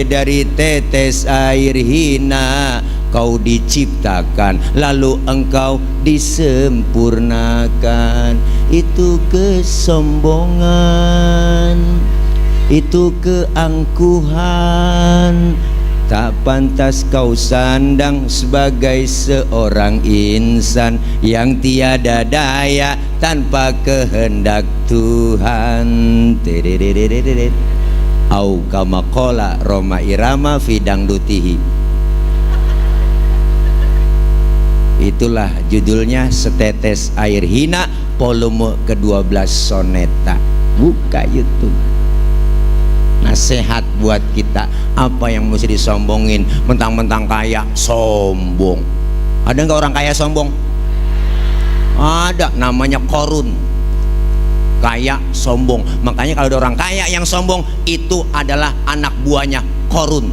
Dari tetes air hina kau diciptakan, lalu engkau disempurnakan. Itu kesombongan, itu keangkuhan. Tak pantas kau sandang sebagai seorang insan yang tiada daya tanpa kehendak Tuhan. Au kama qala Roma Irama fidang dutihi. Itulah judulnya Setetes Air Hina, volume ke-12 soneta. buka YouTube. Nasihat buat kita, apa yang mesti disombongin? Mentang-mentang kaya sombong. Ada nggak orang kaya sombong? Ada, namanya korun. Kaya sombong. Makanya kalau ada orang kaya yang sombong, itu adalah anak buahnya korun.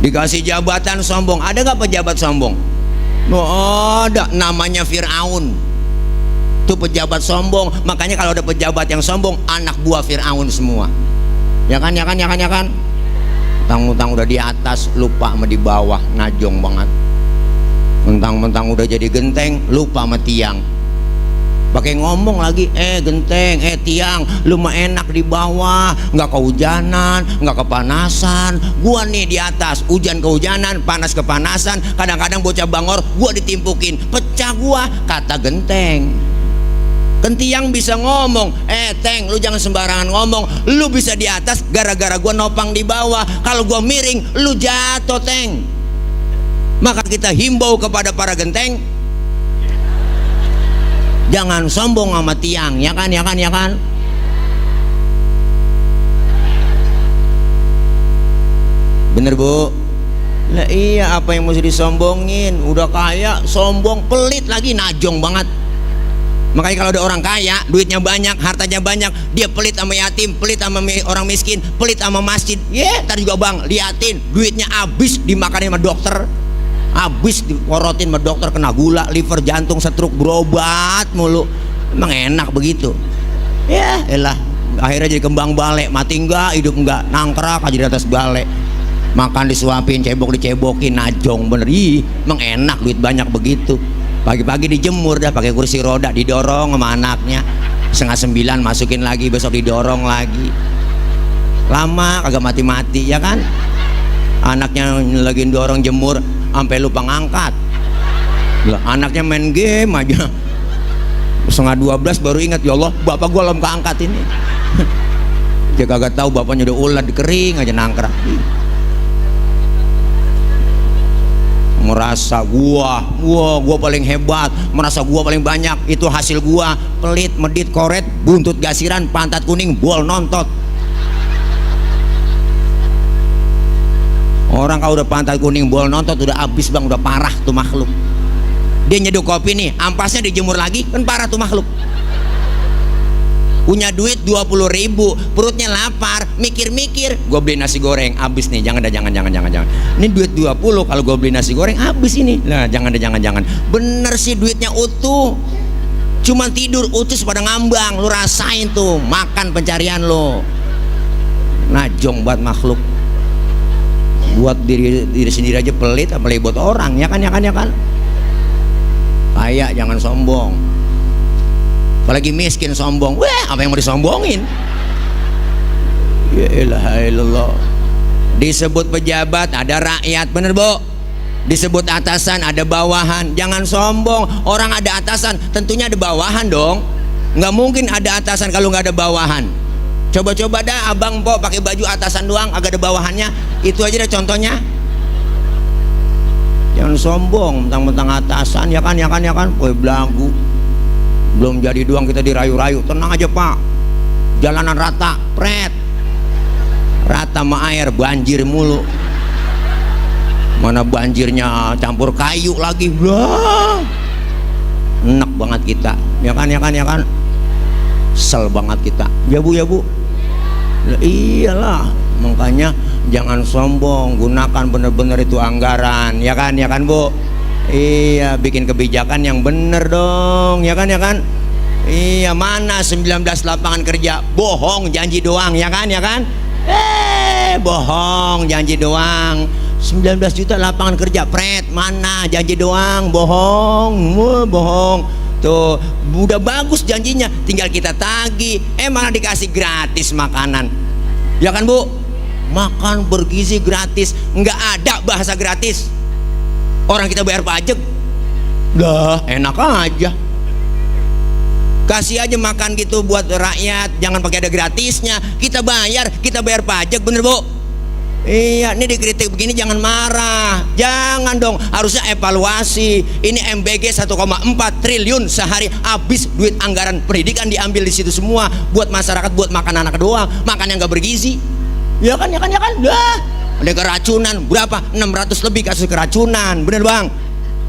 Dikasih jabatan sombong. Ada nggak pejabat sombong? Oh, ada, namanya Fir'aun. Itu pejabat sombong. Makanya kalau ada pejabat yang sombong, anak buah Fir'aun semua. Ya kan, ya kan, ya kan, ya kan. Mentang-mentang udah di atas, lupa sama di bawah, najong banget. Mentang-mentang udah jadi genteng, lupa sama tiang. Pakai ngomong lagi, genteng, tiang, lu mah enak di bawah, nggak kehujanan, nggak kepanasan. Gua nih di atas, hujan kehujanan, panas kepanasan. Kadang-kadang bocah bangor, gua ditimpukin, pecah gua. Kata genteng. Kan tiang bisa ngomong, teng, lu jangan sembarangan ngomong. Lu bisa di atas gara-gara gua nopang di bawah. Kalau gua miring, lu jatuh, teng. Maka kita himbau kepada para genteng, jangan sombong sama tiang, ya kan, ya kan, ya kan. Bener bu? Lah iya, apa yang mesti disombongin? Udah kaya, sombong, pelit lagi, najong banget. Makanya kalau ada orang kaya, duitnya banyak, hartanya banyak, dia pelit sama yatim, pelit sama orang miskin, pelit sama masjid. Tadi juga bang, liatin, duitnya habis dimakanin sama dokter, habis diporotin sama dokter, kena gula, liver, jantung, stroke, berobat mulu. Emang enak begitu? Ya elah, akhirnya jadi kembang balek, mati enggak, hidup enggak, nangkrak aja di atas balek, makan disuapin, cebok dicebokin, najong bener. Emang enak duit banyak begitu. Pagi-pagi dijemur dah pakai kursi roda, didorong sama anaknya, 8:30 masukin lagi, besok didorong lagi, lama kagak mati-mati, ya kan. Anaknya lagi dorong jemur sampai lupa ngangkat. Anaknya main game aja, 11:30 baru ingat, ya Allah, bapak gua belum keangkat ini. Dia kagak tahu bapaknya udah ulat kering aja nangkrak. Merasa gua paling hebat, merasa gua paling banyak, itu hasil gua. Pelit, medit, koret, buntut gasiran, pantat kuning, bol nontot. Orang kalau udah pantat kuning, bol nontot, udah habis bang, udah parah tuh makhluk. Dia nyeduh kopi nih, ampasnya dijemur lagi, kan parah tuh makhluk. Punya duit 20.000, perutnya lapar, mikir-mikir, gue beli nasi goreng, habis nih, jangan. Ini duit 20, kalau gue beli nasi goreng, habis ini. Nah, jangan. Bener sih duitnya utuh, cuman tidur utus pada ngambang. Lu rasain tuh, makan pencarian lo. Najong buat makhluk. Buat diri sendiri aja pelit, apalagi buat orang, ya kan. Kaya jangan sombong. Apalagi miskin sombong, apa yang mau disombongin? Ya ilaha illallah. Disebut pejabat ada rakyat, bener bu. Disebut atasan ada bawahan, jangan sombong. Orang ada atasan tentunya ada bawahan dong. Nggak mungkin ada atasan kalau nggak ada bawahan. Coba-coba dah abang po pakai baju atasan doang, agak ada bawahannya. Itu aja deh contohnya. Jangan sombong, mentang-mentang atasan, ya kan. Woi belagu. Belum jadi doang kita dirayu-rayu. Tenang aja pak, jalanan rata, pret, rata sama air, banjir mulu. Mana banjirnya campur kayu lagi, enak banget kita, ya kan. Sel banget kita, ya bu. Iyalah, makanya jangan sombong, gunakan bener-bener itu anggaran, ya kan bu. Iya, bikin kebijakan yang bener dong, ya kan. Iya, mana 19 lapangan kerja, bohong janji doang, ya kan. Bohong janji doang. 19 juta lapangan kerja, pret, mana janji doang, bohong. Tuh, udah bagus janjinya, tinggal kita tagih. Malah dikasih gratis makanan, ya kan bu. Makan bergizi gratis, nggak ada bahasa gratis. Orang kita bayar pajak, dah enak aja. Kasih aja makan gitu buat rakyat, jangan pakai ada gratisnya. Kita bayar pajak, bener bu. Iya, ini dikritik begini jangan marah. Jangan dong, harusnya evaluasi. Ini MBG 1,4 triliun sehari, habis duit anggaran pendidikan diambil di situ semua buat masyarakat, buat makan anak doang, makan yang gak bergizi. Ya kan. Dah. Ada keracunan berapa? 600 lebih kasus keracunan. Bener bang?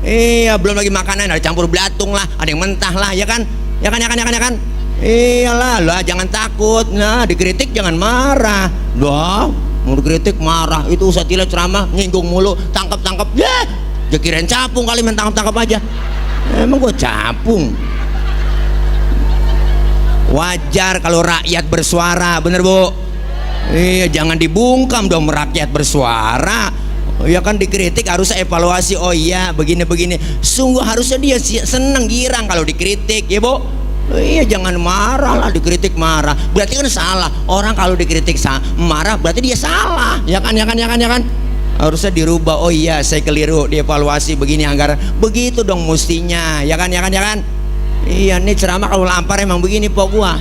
Iya, belum lagi makanan ada campur belatung lah, ada yang mentah lah, ya kan? Ya kan. Iyalah, lah jangan takut. Nah, dikritik jangan marah. Dah, mau dikritik marah, itu Ustaz Tila ceramah nyinggung mulu, tangkap ya, kirain capung kali, main tangkap aja. Emang gua capung? Wajar kalau rakyat bersuara, bener bu? Iya, jangan dibungkam dong rakyat bersuara. Ya kan, dikritik harus evaluasi. Oh iya, begini sungguh harusnya dia seneng girang kalau dikritik, ya bu. Iya, jangan marah lah, dikritik marah berarti kan salah. Orang kalau dikritik marah berarti dia salah, ya kan. Harusnya dirubah. Oh iya, saya keliru, dievaluasi begini anggaran, begitu dong mestinya, ya kan. Iya, nih ceramah kalau lapar emang begini pok gua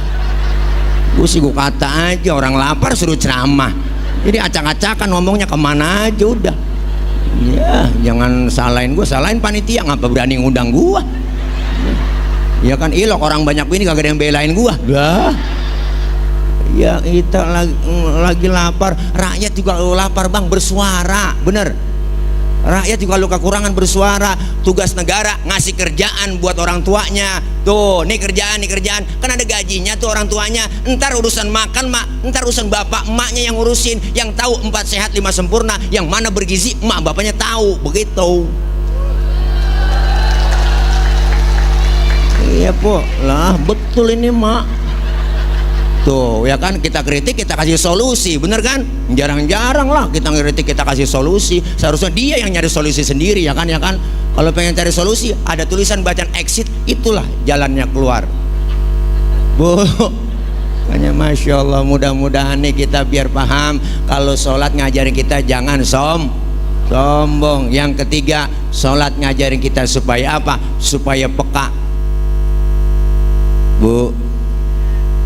sih, gua kata aja orang lapar suruh ceramah, jadi acak-acakan ngomongnya kemana aja udah. Ya jangan salahin gua, salahin panitia, ngapa berani ngundang gua. Ya kan, ilok orang banyak ini kagak ada yang belain gua. Dah. Ya kita lagi lapar, rakyat juga lapar bang, bersuara, bener. Rakyat juga lu kekurangan bersuara. Tugas negara ngasih kerjaan buat orang tuanya. Tuh, nih kerjaan, kan ada gajinya tuh orang tuanya. Ntar urusan makan mak, ntar urusan bapak emaknya yang ngurusin. Yang tahu 4 sehat 5 sempurna, yang mana bergizi emak bapaknya tahu, begitu. Iya po lah, betul ini mak. Tuh ya kan, kita kritik kita kasih solusi, bener kan? Jarang-jarang lah kita kritik kita kasih solusi. Seharusnya dia yang nyari solusi sendiri, ya kan. Kalau pengen cari solusi, ada tulisan bacaan exit, itulah jalannya keluar. Bu, hanya masya Allah, mudah-mudahan nih kita biar paham. Kalau sholat ngajarin kita jangan sombong. Yang ketiga, sholat ngajarin kita supaya apa? Supaya peka. Bu,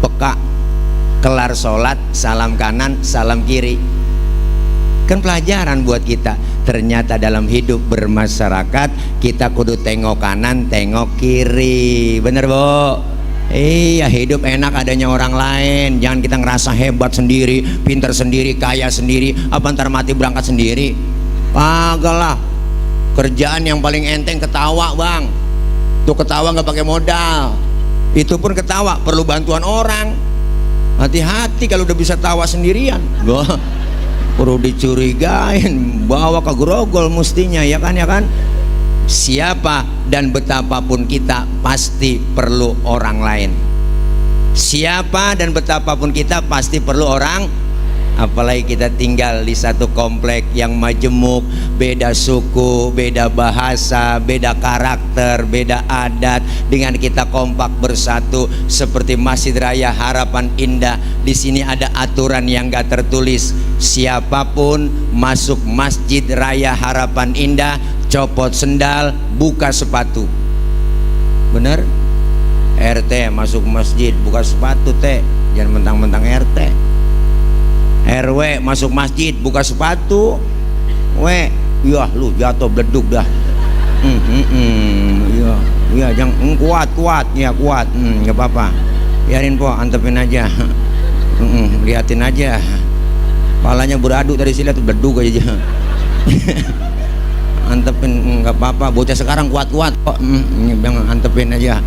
peka. Kelar sholat, salam kanan, salam kiri. Kan pelajaran buat kita. Ternyata dalam hidup bermasyarakat kita kudu tengok kanan, tengok kiri. Bener bu? Iya, hidup enak adanya orang lain. Jangan kita ngerasa hebat sendiri, pintar sendiri, kaya sendiri. Apa ntar mati berangkat sendiri? Kagak lah. Kerjaan yang paling enteng ketawa bang. Tuh ketawa nggak pakai modal. Itu pun ketawa perlu bantuan orang. Hati-hati kalau udah bisa tawa sendirian, perlu dicurigain, bawa ke grogol mestinya, ya kan. Siapa dan betapapun kita pasti perlu orang lain. Siapa dan betapapun kita pasti perlu orang. Apalagi kita tinggal di satu komplek yang majemuk, beda suku, beda bahasa, beda karakter, beda adat. Dengan kita kompak bersatu seperti Masjid Raya Harapan Indah. Di sini ada aturan yang gak tertulis. Siapapun masuk Masjid Raya Harapan Indah, copot sendal, buka sepatu. Bener? RT masuk masjid buka sepatu teh, jangan mentang-mentang RT. RW masuk masjid buka sepatu, ya lu jatuh bleduk dah. Ya jangan kuat ya, kuat, nggak apa-apa, biarin po, antepin aja. Liatin aja, palanya beradu dari sini tuh bleduk aja. Antepin, nggak apa-apa, bocah sekarang kuat-kuat kok. Jangan antepin aja,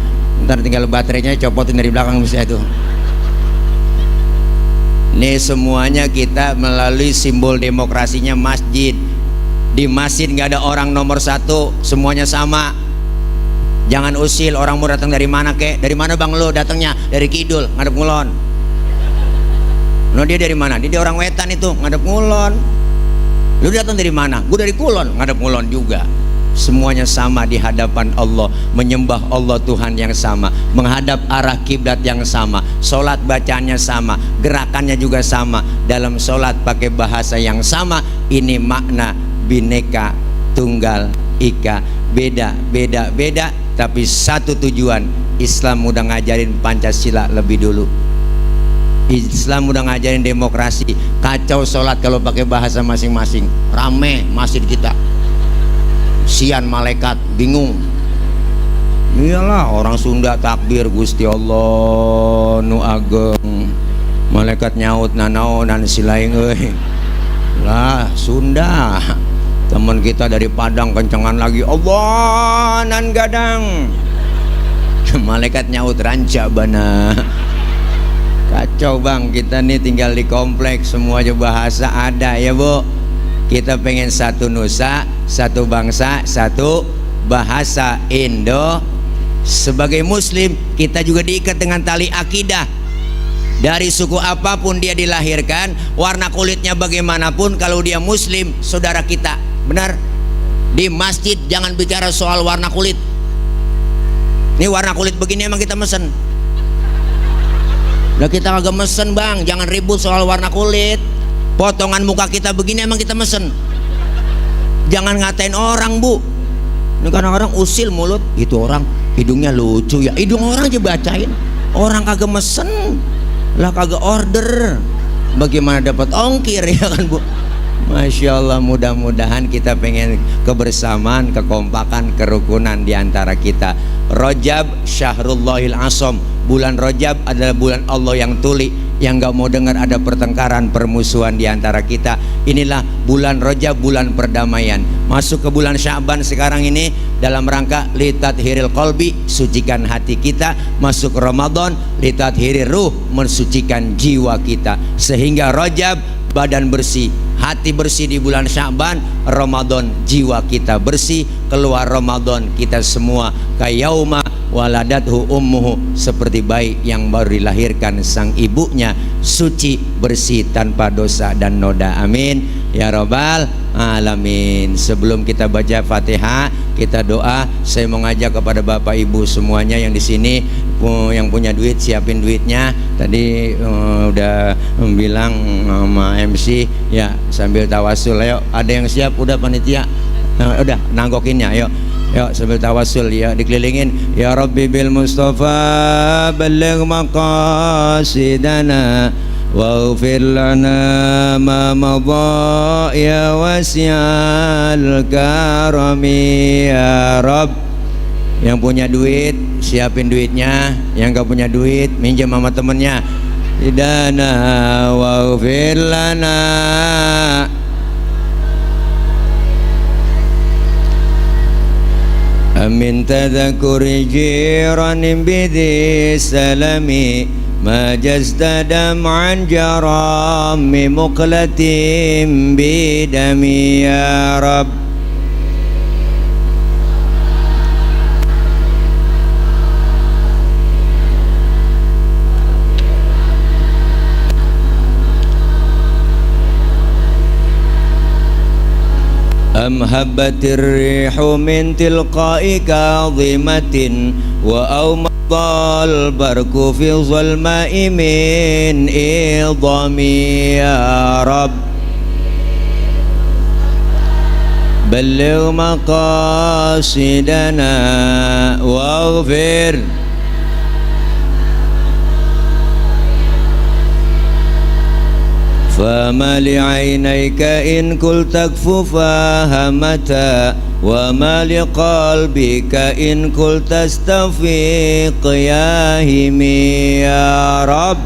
ntar tinggal baterainya copotin dari belakang bisa itu. Ini semuanya kita melalui simbol demokrasinya masjid. Di masjid nggak ada orang nomor satu, semuanya sama. Jangan usil orang mau datang dari mana kek. Dari mana bang lo datangnya? Dari kidul ngadep ngulon. No, dia dari mana? Dia orang wetan itu ngadep ngulon. Lu datang dari mana? Gue dari kulon ngadep ngulon juga. Semuanya sama di hadapan Allah, menyembah Allah Tuhan yang sama, menghadap arah kiblat yang sama, sholat bacaannya sama, gerakannya juga sama, dalam sholat pakai bahasa yang sama. Ini makna Bhinneka Tunggal Ika, beda tapi satu tujuan. Islam udah ngajarin Pancasila lebih dulu. Islam udah ngajarin demokrasi. Kacau sholat kalau pakai bahasa masing-masing. Rame masjid kita, sian malaikat bingung. Iyalah orang Sunda takbir Gusti Allah nu ageng, malaikat nyaut nanaonan silaing euy. Lah Sunda. Teman kita dari Padang kencengan lagi Allah nan gadang. Malaikat nyaut ranca bana. Kacau bang, kita nih tinggal di kompleks semua aja bahasa ada ya bu. Kita pengen satu nusa, satu bangsa, satu bahasa Indo. Sebagai muslim kita juga diikat dengan tali akidah. Dari suku apapun dia dilahirkan, warna kulitnya bagaimanapun, kalau dia muslim saudara kita. Benar? Di masjid jangan bicara soal warna kulit. Ini warna kulit begini emang kita mesen. Udah kita kagak mesen bang, jangan ribut soal warna kulit. Potongan muka kita begini emang kita mesen. Jangan ngatain orang bu. Ini kadang-kadang usil mulut, itu orang hidungnya lucu ya, hidung orang aja bacain. Orang kagak mesen lah, kagak order, bagaimana dapat ongkir ya kan bu. Masya Allah, mudah-mudahan kita pengen kebersamaan, kekompakan, kerukunan di antara kita. Rajab Syahrullahil Asham, bulan Rajab adalah bulan Allah yang tuli, yang gak mau dengar ada pertengkaran, permusuhan di antara kita. Inilah bulan Rajab, bulan perdamaian. Masuk ke bulan Sya'ban sekarang ini dalam rangka litathiril qalbi, sucikan hati kita. Masuk Ramadan, litathiril ruh, mensucikan jiwa kita. Sehingga Rajab badan bersih, hati bersih di bulan Sya'ban, Ramadan jiwa kita bersih. Keluar Ramadan kita semua kayauma waladathu ummuhu, seperti bayi yang baru dilahirkan sang ibunya, suci bersih tanpa dosa dan noda. Amin ya rabbal alamin. Sebelum kita baca Fatihah, kita doa. Saya mau ngajak kepada Bapak Ibu semuanya yang di sini, yang punya duit siapin duitnya. Tadi udah bilang sama MC ya, sambil tawasul. Ayo, ada yang siap? Udah panitia? Udah nanggokinnya. Ayo, yuk sambil tawasul ya, dikelilingin. Ya Rabbi bil Mustafa balligh maqasidana waghfir lana ma madha ya wasi'al karami ya Rabb. Yang punya duit siapin duitnya, yang gak punya duit minjem sama temennya. Idana waghfir lana. Amin tadhakuri jiranin bidhi salami ma jazda dam'an jarami muqlatim bidami ya Rabb. Am habbatir rihu min tilqa'i kadhimatin wa awmadal barku fi zalma'i min idhami ya Rabb. Balligh maqasidana waghfir فما لعينيك إن قلت اكففا همتا وما لقلبك إن قلت استفيق يا همي يا رب.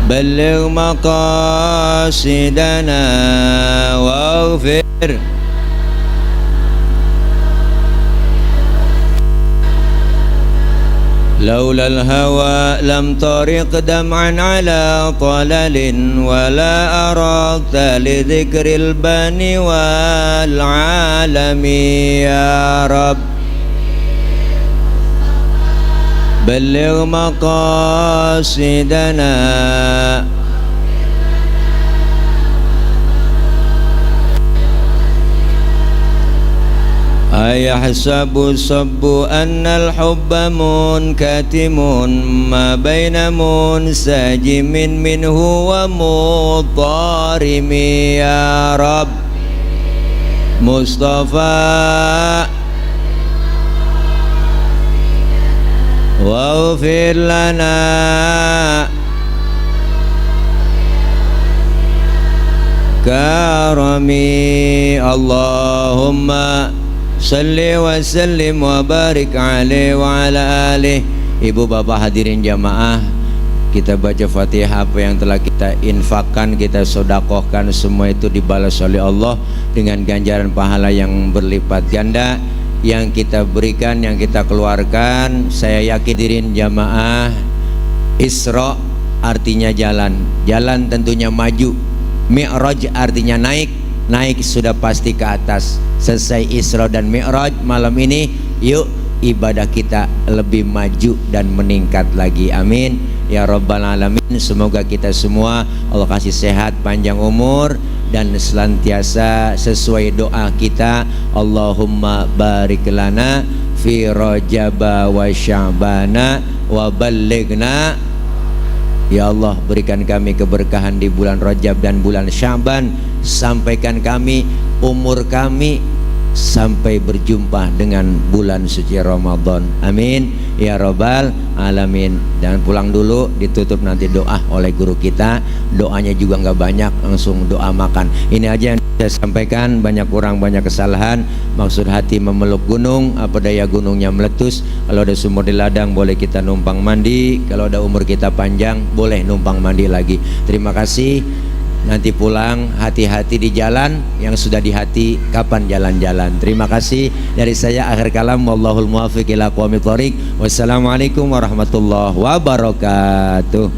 بلغ مقاصدنا واغفر لولا الهوى لم طرق دمعا على طلل ولا أراك لذكر البني والعالم يا رب. بلغ مقاصدنا أيحسب الصب أن الحب منكتم ما بين منسجم منه ومضطرم يا رب. مصطفى waghfir lana karami. Allahumma salli wa sallim wa barik alaihi wa ala alihi. Ibu bapak hadirin jamaah, kita baca Fatihah. Apa yang telah kita infakkan, kita sodakohkan, semua itu dibalas oleh Allah dengan ganjaran pahala yang berlipat ganda. Yang kita berikan, yang kita keluarkan, saya yakin hadirin jamaah, Isra artinya jalan, jalan tentunya maju. Mi'raj artinya naik, naik sudah pasti ke atas. Selesai Isra dan Mi'raj malam ini, yuk ibadah kita lebih maju dan meningkat lagi. Amin ya rabbal alamin. Semoga kita semua Allah kasih sehat, panjang umur, dan senantiasa sesuai doa kita. Allahumma barik lana fi rajaba wa sya'bana wa ballighna. Ya Allah, berikan kami keberkahan di bulan Rajab dan bulan Sya'ban. Sampaikan kami, umur kami sampai berjumpa dengan bulan suci Ramadan. Amin ya rabbal alamin. Jangan pulang dulu, ditutup nanti doa oleh guru kita. Doanya juga nggak banyak, langsung doa makan. Ini aja yang saya sampaikan, banyak kurang banyak kesalahan. Maksud hati memeluk gunung, apa daya gunungnya meletus. Kalau ada sumur di ladang boleh kita numpang mandi. Kalau ada umur kita panjang boleh numpang mandi lagi. Terima kasih. Nanti pulang hati-hati di jalan, yang sudah di hati kapan jalan-jalan. Terima kasih dari saya, akhir kalam, wallahul muwaffiq ila aqwamit thoriq. Wassalamualaikum warahmatullahi wabarakatuh.